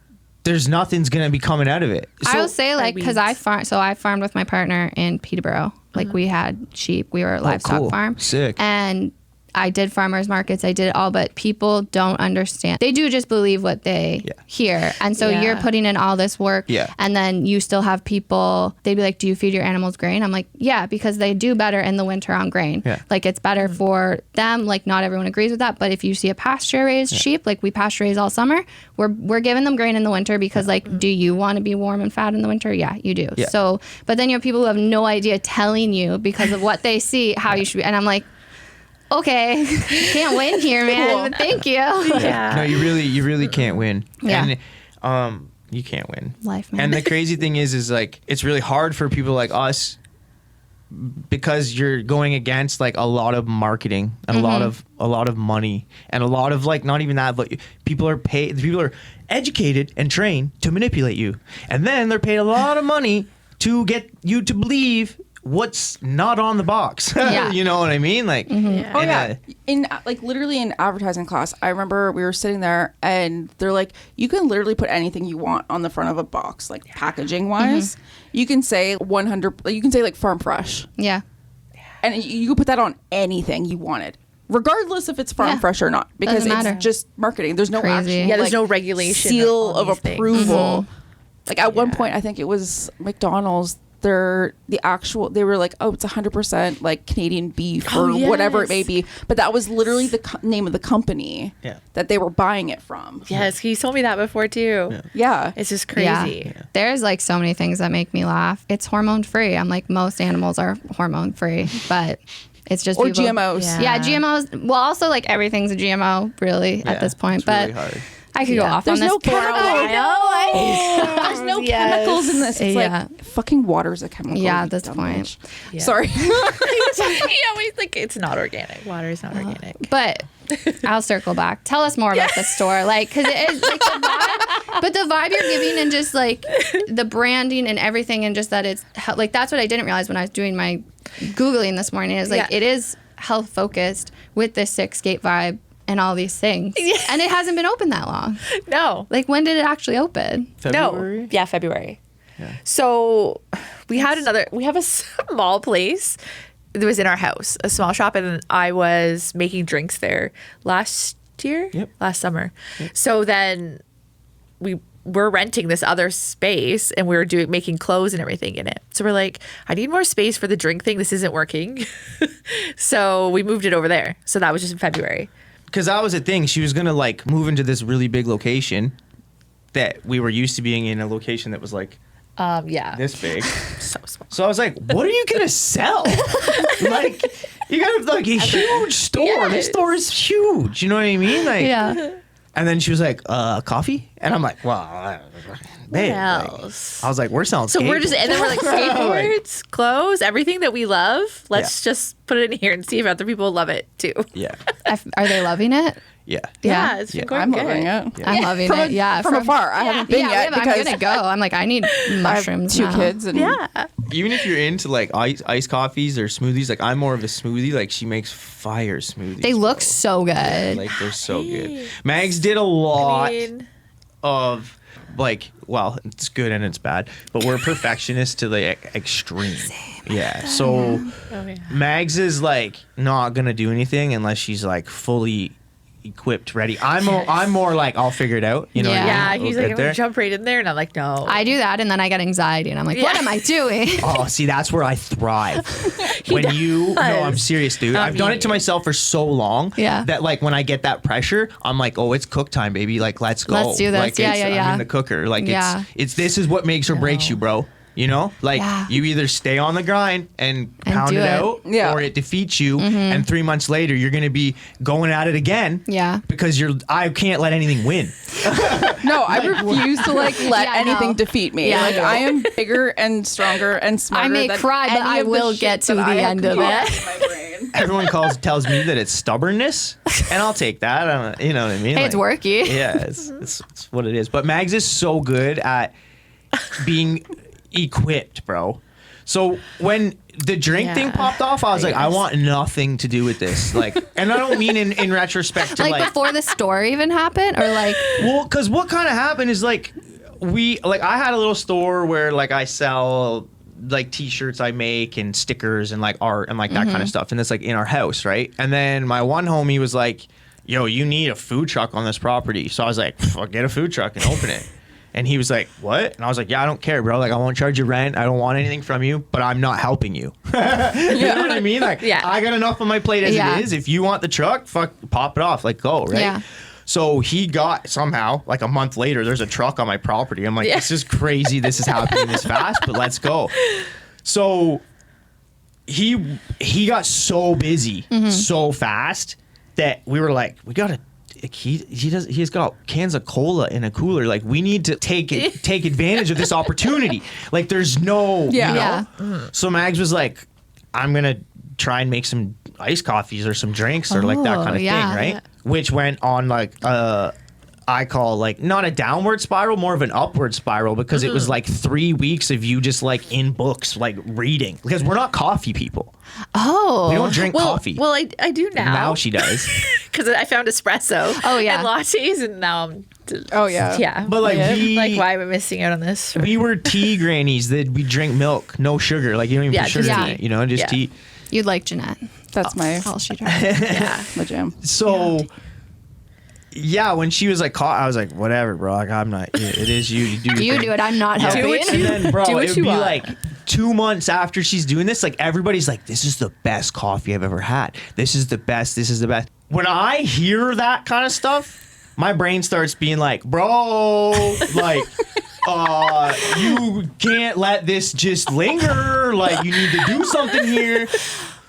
there's nothing's gonna be coming out of it. I will say like because I farmed with my partner in Peterborough. Like we had sheep. We were a livestock cool. farm. Sick. And I did farmers markets, I did it all, but people don't understand. They do just believe what they hear. And so you're putting in all this work and then you still have people, they'd be like, do you feed your animals grain? I'm like, yeah, because they do better in the winter on grain. Like it's better for them. Like not everyone agrees with that, but if you see a pasture raised sheep, like we pasture raise all summer, we're giving them grain in the winter because like, do you want to be warm and fat in the winter? Yeah, you do. So, but then you have people who have no idea telling you because of what they see how you should be. And I'm like, okay, can't win here, man. But thank you. No, you really can't win. Yeah. And you can't win. Life, man. And the crazy thing is like it's really hard for people like us because you're going against like a lot of marketing and a lot of money and a lot of like not even that, but people are educated and trained to manipulate you, and then they're paid a lot of money to get you to believe what's not on the box. You know what I mean? Like, in like literally in advertising class, I remember we were sitting there and they're like, you can literally put anything you want on the front of a box, like packaging wise. You can say 100, you can say like farm fresh. Yeah. And you can put that on anything you wanted, regardless if it's farm fresh or not, because it's just marketing. There's no Crazy. actual, there's no regulation seal on of these approval. Like at one point, I think it was McDonald's. They were like, oh, it's 100% like Canadian beef or whatever it may be, but that was literally the name of the company that they were buying it from. Yes, he told me that before too. It's just crazy. There's like so many things that make me laugh. It's hormone free. I'm like, most animals are hormone free, but it's just or GMOs. GMOs. Well, also like everything's a GMO really at this point, but really hard. I could go off There's on this no for a while. There's no chemicals in this. It's like fucking water's a chemical. Yeah, at this point. Sorry. He always like it's not organic. Water is not organic. But I'll circle back. Tell us more about the store, like, because it is like the vibe, but the vibe you're giving and just like the branding and everything, and just that it's like that's what I didn't realize when I was doing my Googling this morning is like it is health focused with this sick skate vibe and all these things. And it hasn't been open that long. No. Like, when did it actually open? February? No. Yeah, February. Yeah. So we have a small place that was in our house, a small shop, and I was making drinks there last summer. Yep. So then we're renting this other space and we were making clothes and everything in it. So we're like, I need more space for the drink thing. This isn't working. So we moved it over there. So that was just in February. Because that was the thing. She was going to like move into this really big location that we were used to being in, a location that was like this big. So small. So I was like, what are you going to sell? Like, you got like a huge store. Yes. This store is huge. You know what I mean? Like, and then she was like, coffee? And I'm like, well, babe, what else? I was like, we're selling So we're skateboards. and then we're like skateboards, clothes, everything that we love. Let's just put it in here and see if other people love it too. Yeah. Are they loving it? Yeah. Yeah, it's been going I'm good. loving it. I'm loving it. Yeah. From afar. I haven't been yet I'm because going to go. I'm like, I need mushrooms I have 2 now. kids. And Even if you're into like iced coffees or smoothies, like I'm more of a smoothie. Like she makes fire smoothies. They look bro. so good. Like they're so good. Mags did a lot of like, well, it's good and it's bad, but we're perfectionists to the extreme. Yeah. So Mags is like not gonna do anything unless she's like fully equipped, ready. I'm more like I'll figure it out. You know what I mean? Yeah, We'll he's like, get I'm there. gonna jump right in there, and I'm like, no. I do that, and then I get anxiety, and I'm like, what am I doing? Oh, see, that's where I thrive. When you, no, I'm serious, dude. I've done it to myself for so long that like when I get that pressure, I'm like, oh, it's cook time, baby. Like, let's go. Let's do this. Like, Yeah. I'm in the cooker. Like, it's this is what makes or breaks you, bro. You know, like you either stay on the grind and pound do it it. out, or it defeats you, and 3 months later you're gonna be going at it again. Yeah, because I can't let anything win. No, I refuse to like let anything defeat me. Yeah, like I am bigger and stronger and smarter. I may than cry, but any I of the will shit get to that the I have end of created it. in my brain. Everyone tells me that it's stubbornness, and I'll take that. You know what I mean? Hey, it's worky. Yeah, it's what it is. But Mags is so good at being equipped, bro. So when the drink thing popped off, I was like, I want nothing to do with this. Like, and I don't mean in retrospect to like before the store even happened, or like, well, because what kind of happened is like I had a little store where like I sell like t-shirts I make and stickers and like art and like that kind of stuff. And it's like in our house, right? And then my one homie was like, yo, you need a food truck on this property. So I was like, I'll get a food truck and open it. And he was like, what? And I was like, yeah, I don't care, bro. Like, I won't charge you rent. I don't want anything from you, but I'm not helping you. You know what I mean? Like, I got enough on my plate as it is. If you want the truck, fuck, pop it off. Like, go, right? Yeah. So he got somehow, like a month later, there's a truck on my property. I'm like, this is crazy. This is happening this fast, but let's go. So he got so busy so fast that we were like, we got to. He's got cans of cola in a cooler. Like, we need to take advantage of this opportunity. Like, there's no, you know? So Mags was like, I'm gonna try and make some iced coffees or some drinks or like that kind of thing, right? Yeah. Which went on like I call like not a downward spiral, more of an upward spiral, because it was like 3 weeks of you just like in books, like reading, because we're not coffee people. Oh, we don't drink coffee. Well, I do now. Now she does. Because I found espresso. Oh yeah, and lattes, and now I'm. Yeah. But like why am I missing out on this? We were tea grannies that we drink milk, no sugar. Like, you don't even put sugar in it. You know, just tea. You'd like Jeanette. That's all she drinks. The gym. So. Yeah, when she was like, I was like, whatever, bro. Like, I'm not. It is you. You do. You do it. I'm not helping. And then, bro, it would be like 2 months after she's doing this, like everybody's like, "This is the best coffee I've ever had. This is the best. This is the best." When I hear that kind of stuff, my brain starts being like, "Bro, like, you can't let this just linger. Like, you need to do something here."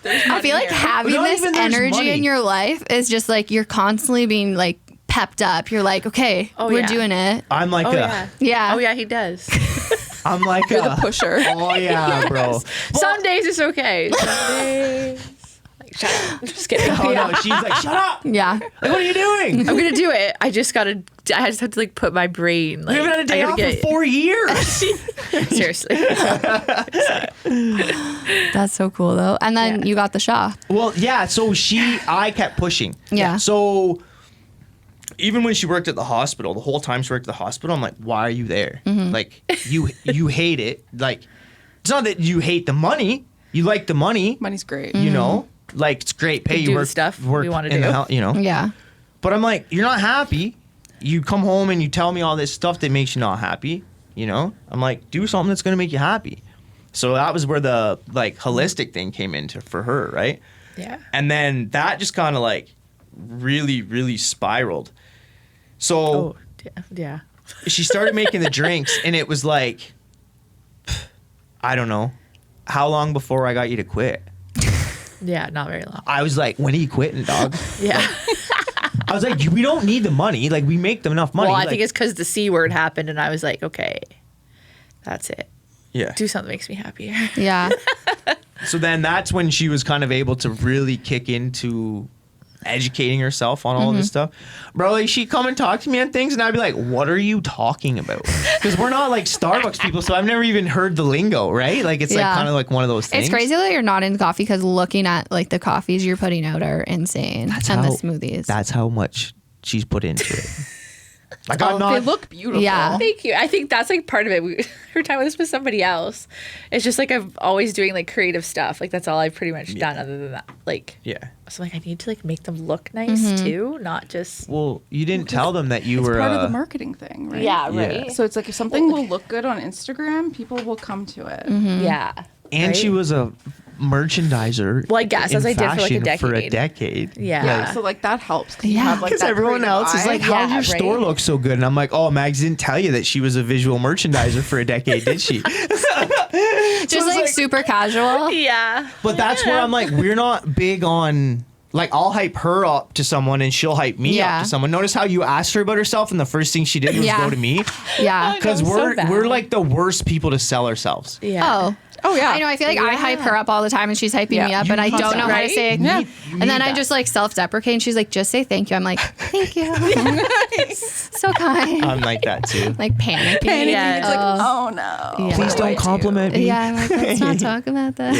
I feel like having this energy in your life is just like you're constantly being like pepped up. You're like, okay, we're doing it. I'm like yeah. Oh yeah, he does. I'm like you're the pusher. Oh yeah, bro. Well, some days it's okay. Some days, like, shut up. I'm just kidding. Oh no, she's like, shut up. Yeah. Like, what are you doing? I'm gonna do it. I just have to like put my brain. Like, you haven't had a day off in 4 years. Seriously. That's so cool though. And then you got the shop. Well, yeah. So I kept pushing. Yeah. So even when she worked at the hospital, the whole time she worked at the hospital, I'm like, why are you there? Like, you hate it. Like, it's not that you hate the money. You like the money. Money's great. You know, like, it's great pay. You do work the stuff work we want to in do. the you know. Yeah. But I'm like, you're not happy. You come home and you tell me all this stuff that makes you not happy. You know, I'm like, do something that's gonna make you happy. So that was where the like holistic thing came into for her, right? Yeah. And then that just kind of like really, really spiraled. So yeah. she started making the drinks, and it was like, I don't know, how long before I got you to quit? Yeah, not very long. I was like, when are you quitting, dog? Yeah. I was like, we don't need the money. Like, we make them enough money. Well, I like, think it's because the C word happened, and I was like, okay, that's it. Yeah. Do something that makes me happier. Yeah. So then that's when she was kind of able to really kick into educating herself on all this stuff. Bro, like, she'd come and talk to me on things, and I'd be like, what are you talking about? Because we're not like Starbucks people, so I've never even heard the lingo, right? Like, it's like kind of like one of those things. It's crazy that you're not into coffee, because looking at like the coffees you're putting out are insane. The smoothies. That's how much she's put into it. Like, I'm not. They look beautiful. Yeah. Thank you. I think that's like part of it. We were talking about this with somebody else. It's just like I'm always doing like creative stuff. Like, that's all I've pretty much done other than that. Like, so like I need to like make them look nice too, not just. Well, you didn't tell them that you It's were part of the marketing thing, right? Yeah, right. So it's like if something will look good on Instagram, people will come to it. Yeah. And she was a merchandiser. Well, I guess, as I did for like a fashion for a decade. decade. Yeah. So like that helps. Because everyone else is like, how does your store look so good? And I'm like, oh, Mags didn't tell you that she was a visual merchandiser for a decade, did she? Just like super casual. Yeah. But that's where I'm like, we're not big on, like, I'll hype her up to someone and she'll hype me up to someone. Notice how you asked her about herself and the first thing she did was go to me? Yeah. Because we're like the worst people to sell ourselves. Yeah. Oh yeah. I know. I feel like I hype her up all the time, and she's hyping me up, and I don't know how to say. Yeah. And then I just like self-deprecate, and she's like, "Just say thank you." I'm like, "Thank you." So kind. I'm like that too. Like panicking. Yeah. It's like, oh no. Yeah. Please don't compliment me. Yeah, I'm like, let's not talk about that.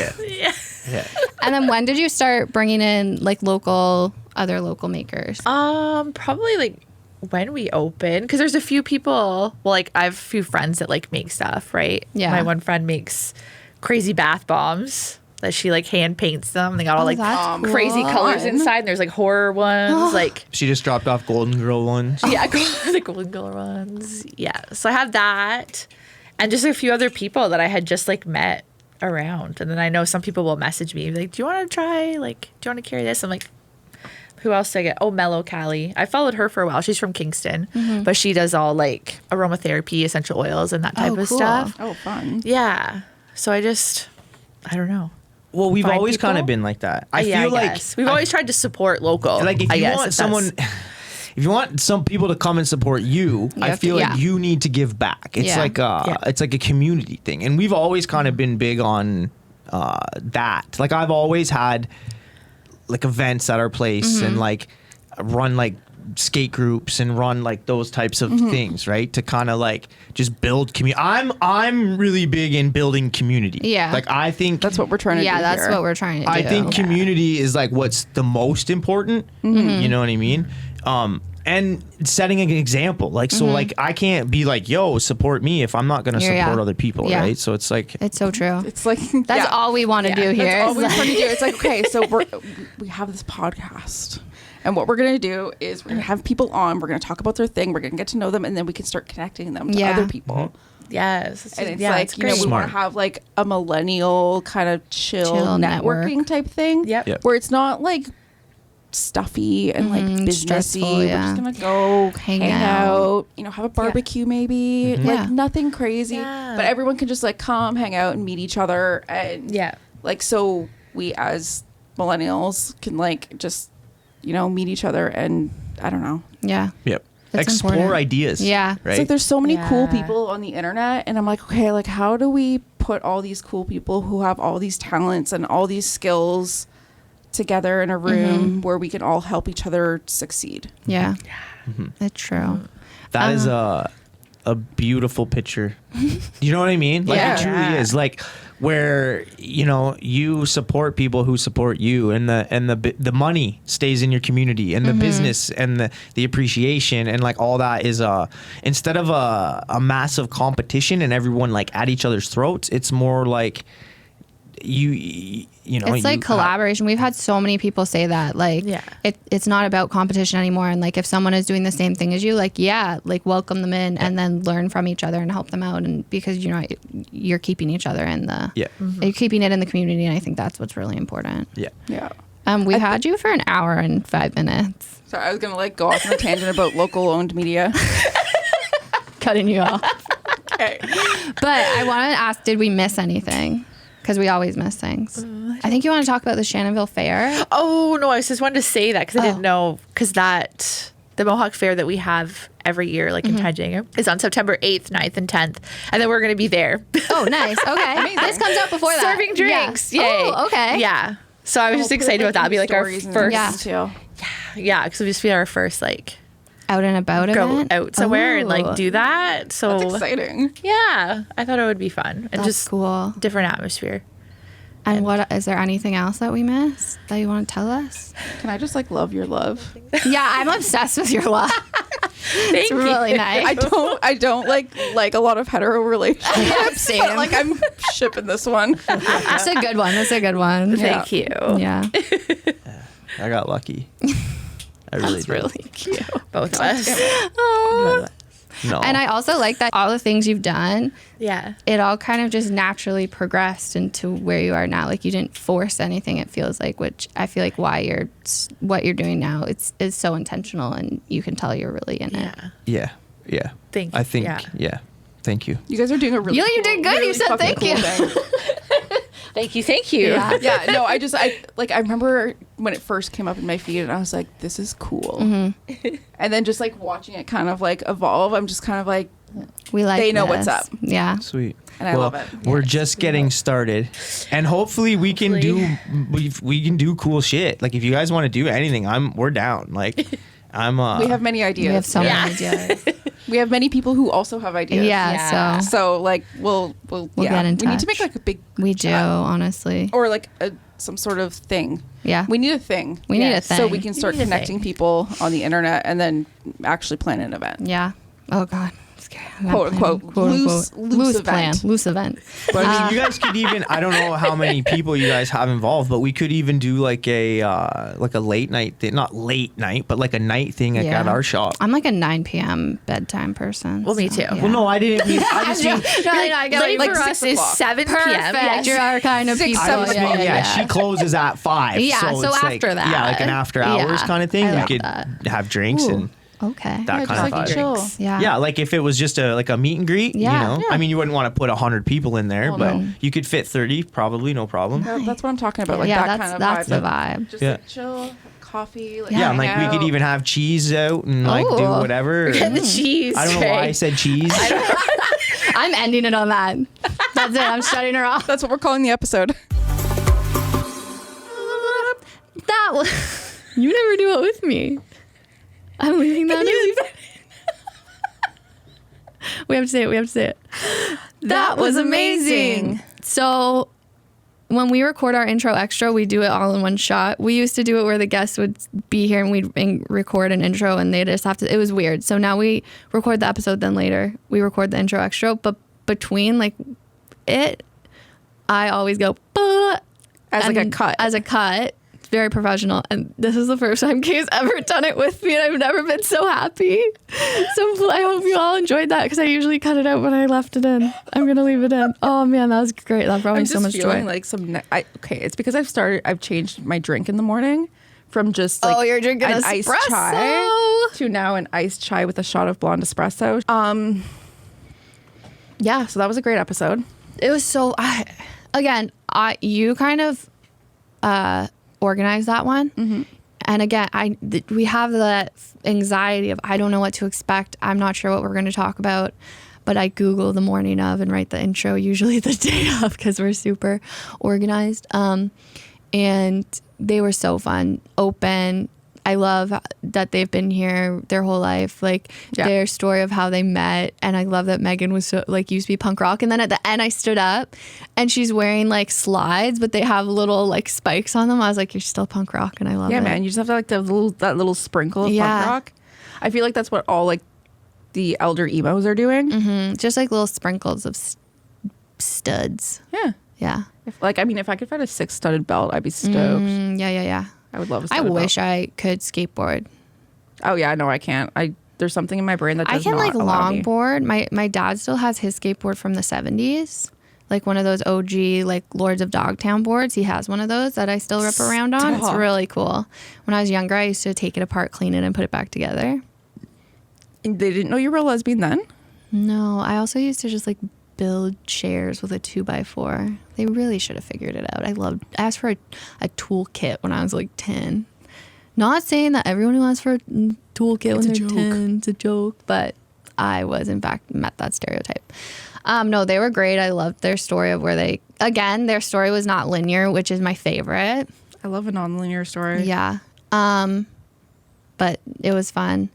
Yeah. And then when did you start bringing in like other local makers? Probably like when we open, because there's a few people. Well, like I have a few friends that like make stuff, right? Yeah. My one friend makes crazy bath bombs that she like hand paints them. They got all like that's crazy cool. colors inside. And there's like horror ones, like She just dropped off Golden Girl ones. yeah, the golden color ones. Yeah, so I have that, and just a few other people that I had just like met around. And then I know some people will message me like, "Do you want to try? Like, do you want to carry this?" I'm like, who else did I get? Oh, Mellow Callie. I followed her for a while. She's from Kingston, but she does all like aromatherapy, essential oils, and that type of cool. stuff. Oh, fun. Yeah. So I don't know. Well, we've Find always people? kind of been like that. I Yeah, feel like guess. We've always tried to support local. like if I you guess, want if someone that's- if you want some people to come and support you, I have to- feel like yeah. you need to give back. It's Yeah. like it's like a community thing. And we've always kind of been big on that. Like I've always had like events at our place and like run like skate groups and run like those types of things, right? To kind of like just build community. I'm really big in building community. Yeah. Like I think That's what we're trying to do. Yeah, that's here. what we're trying to do. I think community is like what's the most important. You know what I mean? And setting an example. Like so like I can't be like, yo, support me if I'm not gonna Yeah, support yeah. other people, Yeah. right? So it's like It's so true. It's like That's all we want to do here. That's all is we're like- trying to do. It's like, okay, so we have this podcast. And what we're going to do is we're going to have people on. We're going to talk about their thing. We're going to get to know them. And then we can start connecting them to Yeah. other people. Yes. And it's yeah, like, it's you know, great. we want Smart. to have like a millennial kind of chill network. networking type thing. Yep. Yep. Where it's not like stuffy and like businessy. stressful, We're yeah. just going to go Hang hang out. out, you know, have a barbecue maybe. Yeah. Like nothing crazy. Yeah. But everyone can just like come hang out and meet each other. And Yeah. like, so we as millennials can like just, you know, meet each other and I don't know. Yeah. yep. That's Explore important. ideas. Yeah. Right. It's like there's so many cool Yeah. people on the internet and I'm like, okay, like how do we put all these cool people who have all these talents and all these skills together in a room where we can all help each other succeed? Yeah. It's true. That is a beautiful picture. You know what I mean? Like Yeah. it truly is. Like where you know you support people who support you, and the money stays in your community, and the business and the appreciation and like all that is instead of a massive competition and everyone like at each other's throats. It's more like you know It's like you collaboration. We've had so many people say that. Like, Yeah. it's not about competition anymore. And like, if someone is doing the same thing as you, like, yeah, like welcome them in and then learn from each other and help them out. And because you know you're keeping each other in the Yeah. you're keeping it in the community. And I think that's what's really important. Yeah. Yeah. We've had you for an hour and 5 minutes. So I was gonna like go off on a tangent about local owned media. Cutting you off. Okay. But I want to ask, did we miss anything? Because we always miss things. I think you want to talk about the Shannonville Fair. Oh no, I just wanted to say that because I didn't know because the Mohawk Fair that we have every year, like in Tyendinaga, is on September 8th, 9th, and 10th, and then we're going to be there Oh, nice. Okay. This comes out before that. serving drinks. Yeah. Yay! Oh, okay. Yeah. So I was just excited about that. It'll be like our first, Yeah. yeah, because it'll just be our first like Out and about go event. out somewhere and Oh, like do that. So That's exciting. yeah, I thought it would be fun and That's just cool. different atmosphere. And what is there anything else that we missed that you want to tell us? Can I just like love your love? Yeah, I'm obsessed with your love. Thank It's really nice. I don't like a lot of hetero relationships. Same. But, like I'm shipping this one. That's a good one. That's a good one. Thank you. Yeah. I got lucky. I really did. Cute. Both of us. Oh. No. And I also like that all the things you've done, Yeah. it all kind of just naturally progressed into where you are now. Like you didn't force anything, it feels like, which I feel like what you're doing now is so intentional and you can tell you're really in it. Yeah. Yeah. Thank I think yeah. yeah. Thank you. You guys are doing a really You did good. You said fucking thank you. thing. Thank you. Thank you. Yeah. Yeah, no, I remember when it first came up in my feed and I was like, this is cool. And then just like watching it kind of like evolve, I'm just kind of like, We like They know what's this. up. Yeah. Sweet. And I love it. We're just getting started, and hopefully we can do cool shit. Like if you guys want to do anything, we're down. Like I'm. we have many ideas. We have so Yeah. many ideas. We have many people who also have ideas. Yeah, Yeah. so So like we'll get in we need to touch. make like a big we do, honestly. or like some sort of thing. Yeah. We need a thing. We need a Yes. thing. So we can start need a connecting thing. people on the internet and then actually plan an event. Yeah. Oh God. quote unquote loose plan, event. loose event. But I mean, you guys could even, I don't know how many people you guys have involved, but we could even do like a late night thing, not late night, but like a night thing like Yeah. at our shop. I'm like a 9 p.m. bedtime person. Well, me too. yeah. Well, no, I didn't mean, I just mean, I get Late like for 6 us is o'clock. 7 p.m. perfect. Yes. You're our kind of people. I just mean, yeah, she closes at 5. Yeah, so it's like, after that. Yeah, like an after hours Yeah, kind of thing. I You like could that. have drinks and Okay. that Just kind of like vibe. chill. Yeah. Yeah, like if it was just a meet and greet, Yeah. you know. I mean, you wouldn't want to put 100 people in there, Well, but no. you could fit 30, probably, no problem. Yeah, that's what I'm talking about. Like yeah, that that's kind of that's vibe. the vibe. Just Yeah. like chill, coffee. Like Yeah, and like hang we could out. even have cheese out and like do Ooh. whatever. And the cheese I don't know tray. why I said cheese. I'm ending it on that. That's it. I'm shutting her off. That's what we're calling the episode. That was. You never do it with me. I'm leaving that in. We have to say it. We have to say it. That was amazing. So, when we record our intro extra, we do it all in one shot. We used to do it where the guests would be here and we'd record an intro and they just have to. It was weird. So now we record the episode, then later we record the intro extra. But between like it, I always go As like a cut. As a cut. It's very professional. And this is the first time Kay's ever done it with me, and I've never been so happy. So I hope you all enjoyed that because I usually cut it out when I left it in. I'm gonna leave it in. Oh man, that was great. That brought me I'm so just much feeling joy. like okay, it's because I've changed my drink in the morning from just like You're drinking an espresso. iced chai to now an iced chai with a shot of blonde espresso. Yeah, so that was a great episode. It was so. You kind of organized that one, and again, we have the anxiety of I don't know what to expect. I'm not sure what we're going to talk about, but I Google the morning of and write the intro usually the day of because we're super organized. And they were so fun, open. I love that they've been here their whole life, like their story of how they met. And I love that Megan was so, like used to be punk rock. And then at the end I stood up and she's wearing like slides, but they have little like spikes on them. I was like, you're still punk rock. And I love it. Yeah, man, you just have to like that little sprinkle of punk rock. I feel like that's what all like the elder emos are doing. Just like little sprinkles of studs. Yeah. Yeah. If I could find a 6 studded belt, I'd be stoked. Yeah. I would love a I studded wish belt. I could skateboard. Oh yeah, no, I can't. There's something in my brain that I does can not like allow me. longboard. My dad still has his skateboard from the 70s. Like one of those OG like Lords of Dogtown boards. He has one of those that I still rip around on. It's Stop. really cool. When I was younger, I used to take it apart, clean it, and put it back together. And they didn't know you were a lesbian then? No, I also used to just like build chairs with a 2x4. They really should have figured it out. I asked for a toolkit when I was like 10. Not saying that everyone who asks for a toolkit when they're 10, it's a joke, but I was in fact met that stereotype. No, they were great. I loved their story of their story was not linear, which is my favorite. I love a non-linear story. Yeah. But it was fun.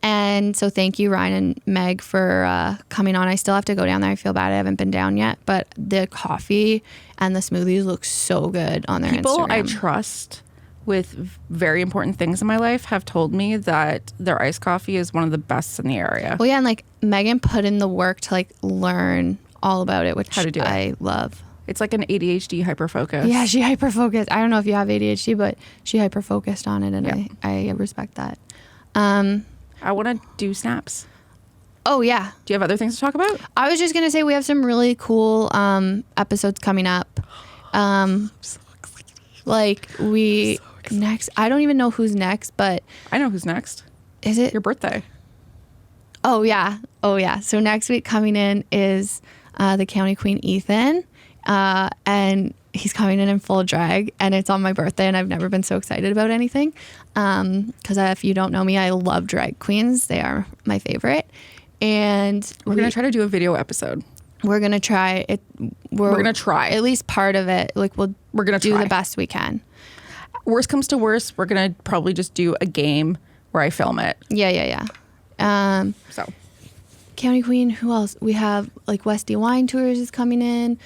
And so thank you, Ryan and Meg, for coming on. I still have to go down there. I feel bad I haven't been down yet. But the coffee and the smoothies look so good on their People Instagram. I trust with very important things in my life have told me that their iced coffee is one of the best in the area. Well, yeah, and like Megan put in the work to like learn all about it, which How to do it. I love. It's like an ADHD hyperfocus. Yeah, she hyper-focused. I don't know if you have ADHD, but she hyper-focused on it, and Yeah. I respect that. I want to do snaps. Oh, yeah. Do you have other things to talk about? I was just going to say we have some really cool episodes coming up. Next, I don't even know who's next, but I know who's next. is it? Your birthday. Oh, yeah. So next week coming in is the County Queen, Ethan. And he's coming in full drag, and it's on my birthday, and I've never been so excited about anything. Because if you don't know me, I love drag queens. They are my favorite. And We're going to try to do a video episode. we're going to try it. We're gonna try. At least part of it. Like we're going to do try. the best we can. Worst comes to worst, we're going to probably just do a game where I film it. Yeah. So County Queen, who else? We have like Westy Wine Tours is coming in.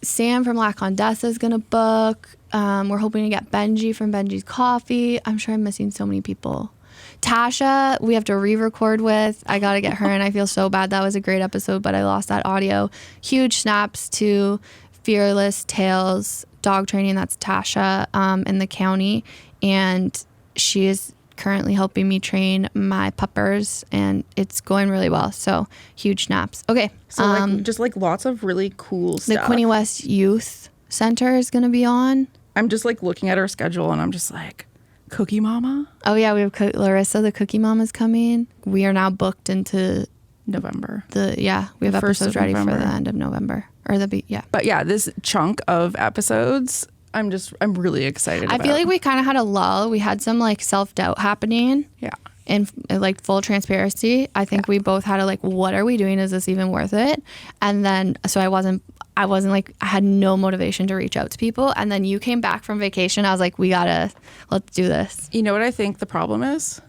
Sam from La Condessa is going to book. We're hoping to get Benji from Benji's Coffee. I'm sure I'm missing so many people. Tasha, we have to re-record with. I got to get her and I feel so bad. That was a great episode, but I lost that audio. Huge snaps to Fearless Tales Dog Training. That's Tasha in the county. And she is currently helping me train my puppers and it's going really well. So huge snaps. Okay. So like, just like lots of really cool the stuff. Quinte West Youth Center is going to be on. I'm just like looking at our schedule and I'm just like, Cookie Mama? Oh yeah, we have Larissa, the Cookie Mama's coming. We are now booked into November. we have The 1st episodes of ready for November. the end of November But yeah, this chunk of episodes, I'm really excited about. I feel like we kind of had a lull. We had some like self-doubt happening. Yeah. And like full transparency, I think we both had a like, what are we doing? Is this even worth it? And then, so I wasn't like, I had no motivation to reach out to people. And then you came back from vacation. I was like, let's do this. You know what I think the problem is?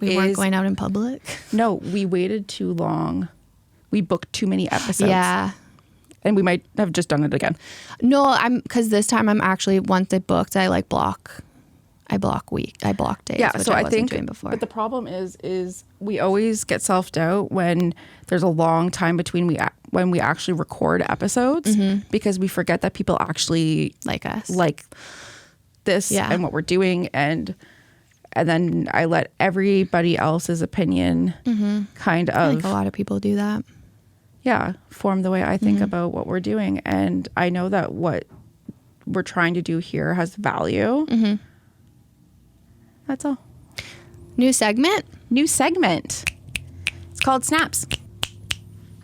We weren't going out in public. No, we waited too long. We booked too many episodes. Yeah. And we might have just done it again. No, because this time I'm actually, once I booked, I like block days. Yeah, which so I I wasn't think, doing before. but the problem is we always get self-doubt when there's a long time between when we actually record episodes because we forget that people actually like us. like this Yeah. and what we're doing and then I let everybody else's opinion kind I of think a lot of people do that. form the way I think about what we're doing. And I know that what we're trying to do here has value. That's all. New segment? New segment. It's called Snaps.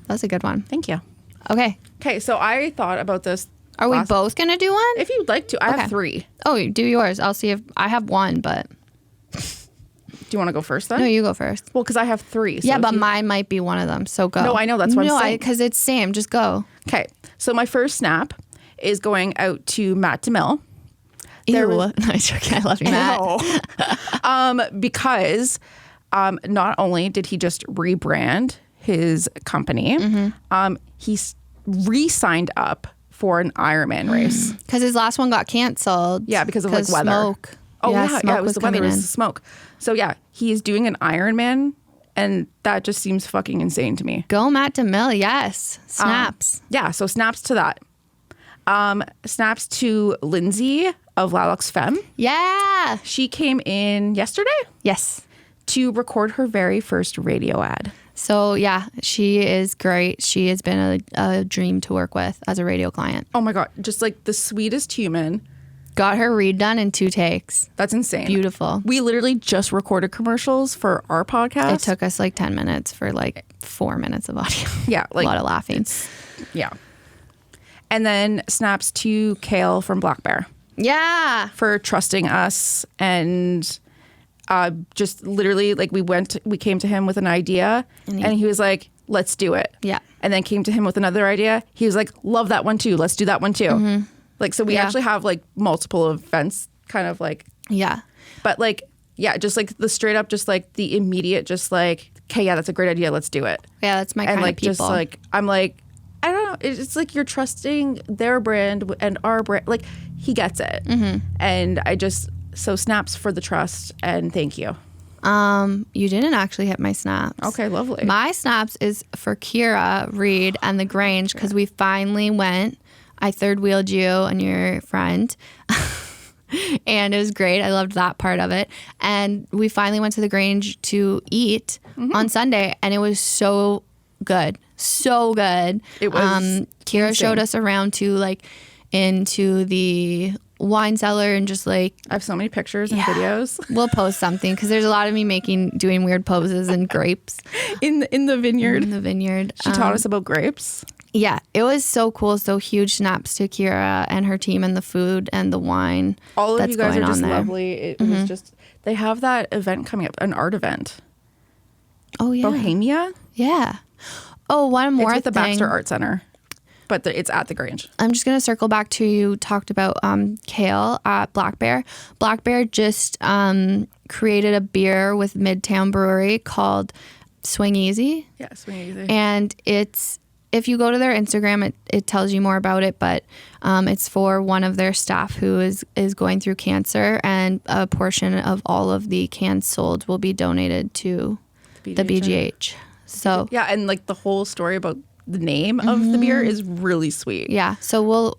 That's a good one. Thank you. Okay. Okay, so I thought about this. Are we both going to do one? If you'd like to, I Okay. have 3. Oh, do yours. I'll see if I have one, but Do you want to go first then? no, you go first. Well, because I have 3. So Yeah, if but you- mine might be one of them. So go. No, I know, that's what I'm saying. because it's same. Just go. Okay, so my first snap is going out to Matt DeMille. There Ew. was- No, I'm joking. I love you, Matt. Because not only did he just rebrand his company, he re-signed up for an Ironman race. Because his last one got canceled. Yeah, because of like weather. Smoke. Oh yeah, smoke it was the weather, it coming was in. the smoke. So yeah, he is doing an Ironman, and that just seems fucking insane to me. Go Matt DeMille. Yes. Snaps. Yeah, so snaps to that. Snaps to Lindsay of Lalux Femme. Yeah. She came in yesterday Yes. to record her very first radio ad. So yeah, she is great. She has been a dream to work with as a radio client. Oh my God, just like the sweetest human. Got her read done in 2 takes. That's insane. Beautiful. We literally just recorded commercials for our podcast. It took us like 10 minutes for like 4 minutes of audio. Yeah, like a lot of laughing. Yeah. And then snaps to Kale from Black Bear Yeah. for trusting us and just literally like we came to him with an idea and he was like, let's do it. Yeah. And then came to him with another idea. He was like, love that one too. Let's do that one too. Like, so we Yeah. actually have like multiple events kind of like, Yeah. but like, yeah, just like the straight up, just like the immediate, just like, okay, yeah, that's a great idea. Let's do it. Yeah, that's my And kind like, of people. just like, I'm like, I don't know. It's like you're trusting their brand and our brand. Like he gets it. And so snaps for the trust and thank you. You didn't actually hit my snaps. Okay, lovely. My snaps is for Kira, Reed, and the Grange because we finally went. I third wheeled you and your friend. And it was great. I loved that part of it. And we finally went to the Grange to eat on Sunday, and it was so good. So good. It was Kira showed us around to like into the wine cellar and just like I have so many pictures and videos we'll post something because there's a lot of me doing weird poses and grapes in the vineyard. in the vineyard. She taught us about grapes. Yeah, it was so cool. So huge snaps to Kira and her team and the food and the wine. All of that's you guys going are on just there. lovely. It was just they have that event coming up, an art event. Oh yeah, Bohemia. yeah. Oh, one more It's with the thing. Baxter Art Center, but it's at the Grange. I'm just gonna circle back to you talked about Kale at Black Bear. Black Bear just created a beer with Midtown Brewery called Swing Easy. Yeah, swing easy. And it's if you go to their Instagram, it tells you more about it, but it's for one of their staff who is going through cancer, and a portion of all of the cans sold will be donated to the BGH. So Yeah, and like the whole story about the name of the beer is really sweet. yeah, so we'll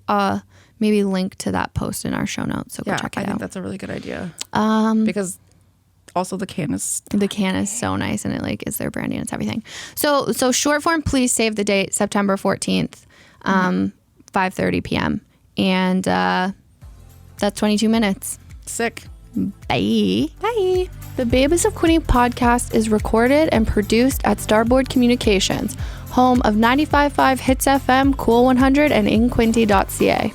maybe link to that post in our show notes. So go check it out. I think that's a really good idea. Because also the can is so nice, and it like is their branding and it's everything. So short form, please save the date, September 14th, 5:30 p.m. And that's 22 minutes. sick. Bye. Bye. The Bay of Quinte podcast is recorded and produced at Starboard Communications, home of 95.5 Hits FM, Cool 100, and inquinte.ca.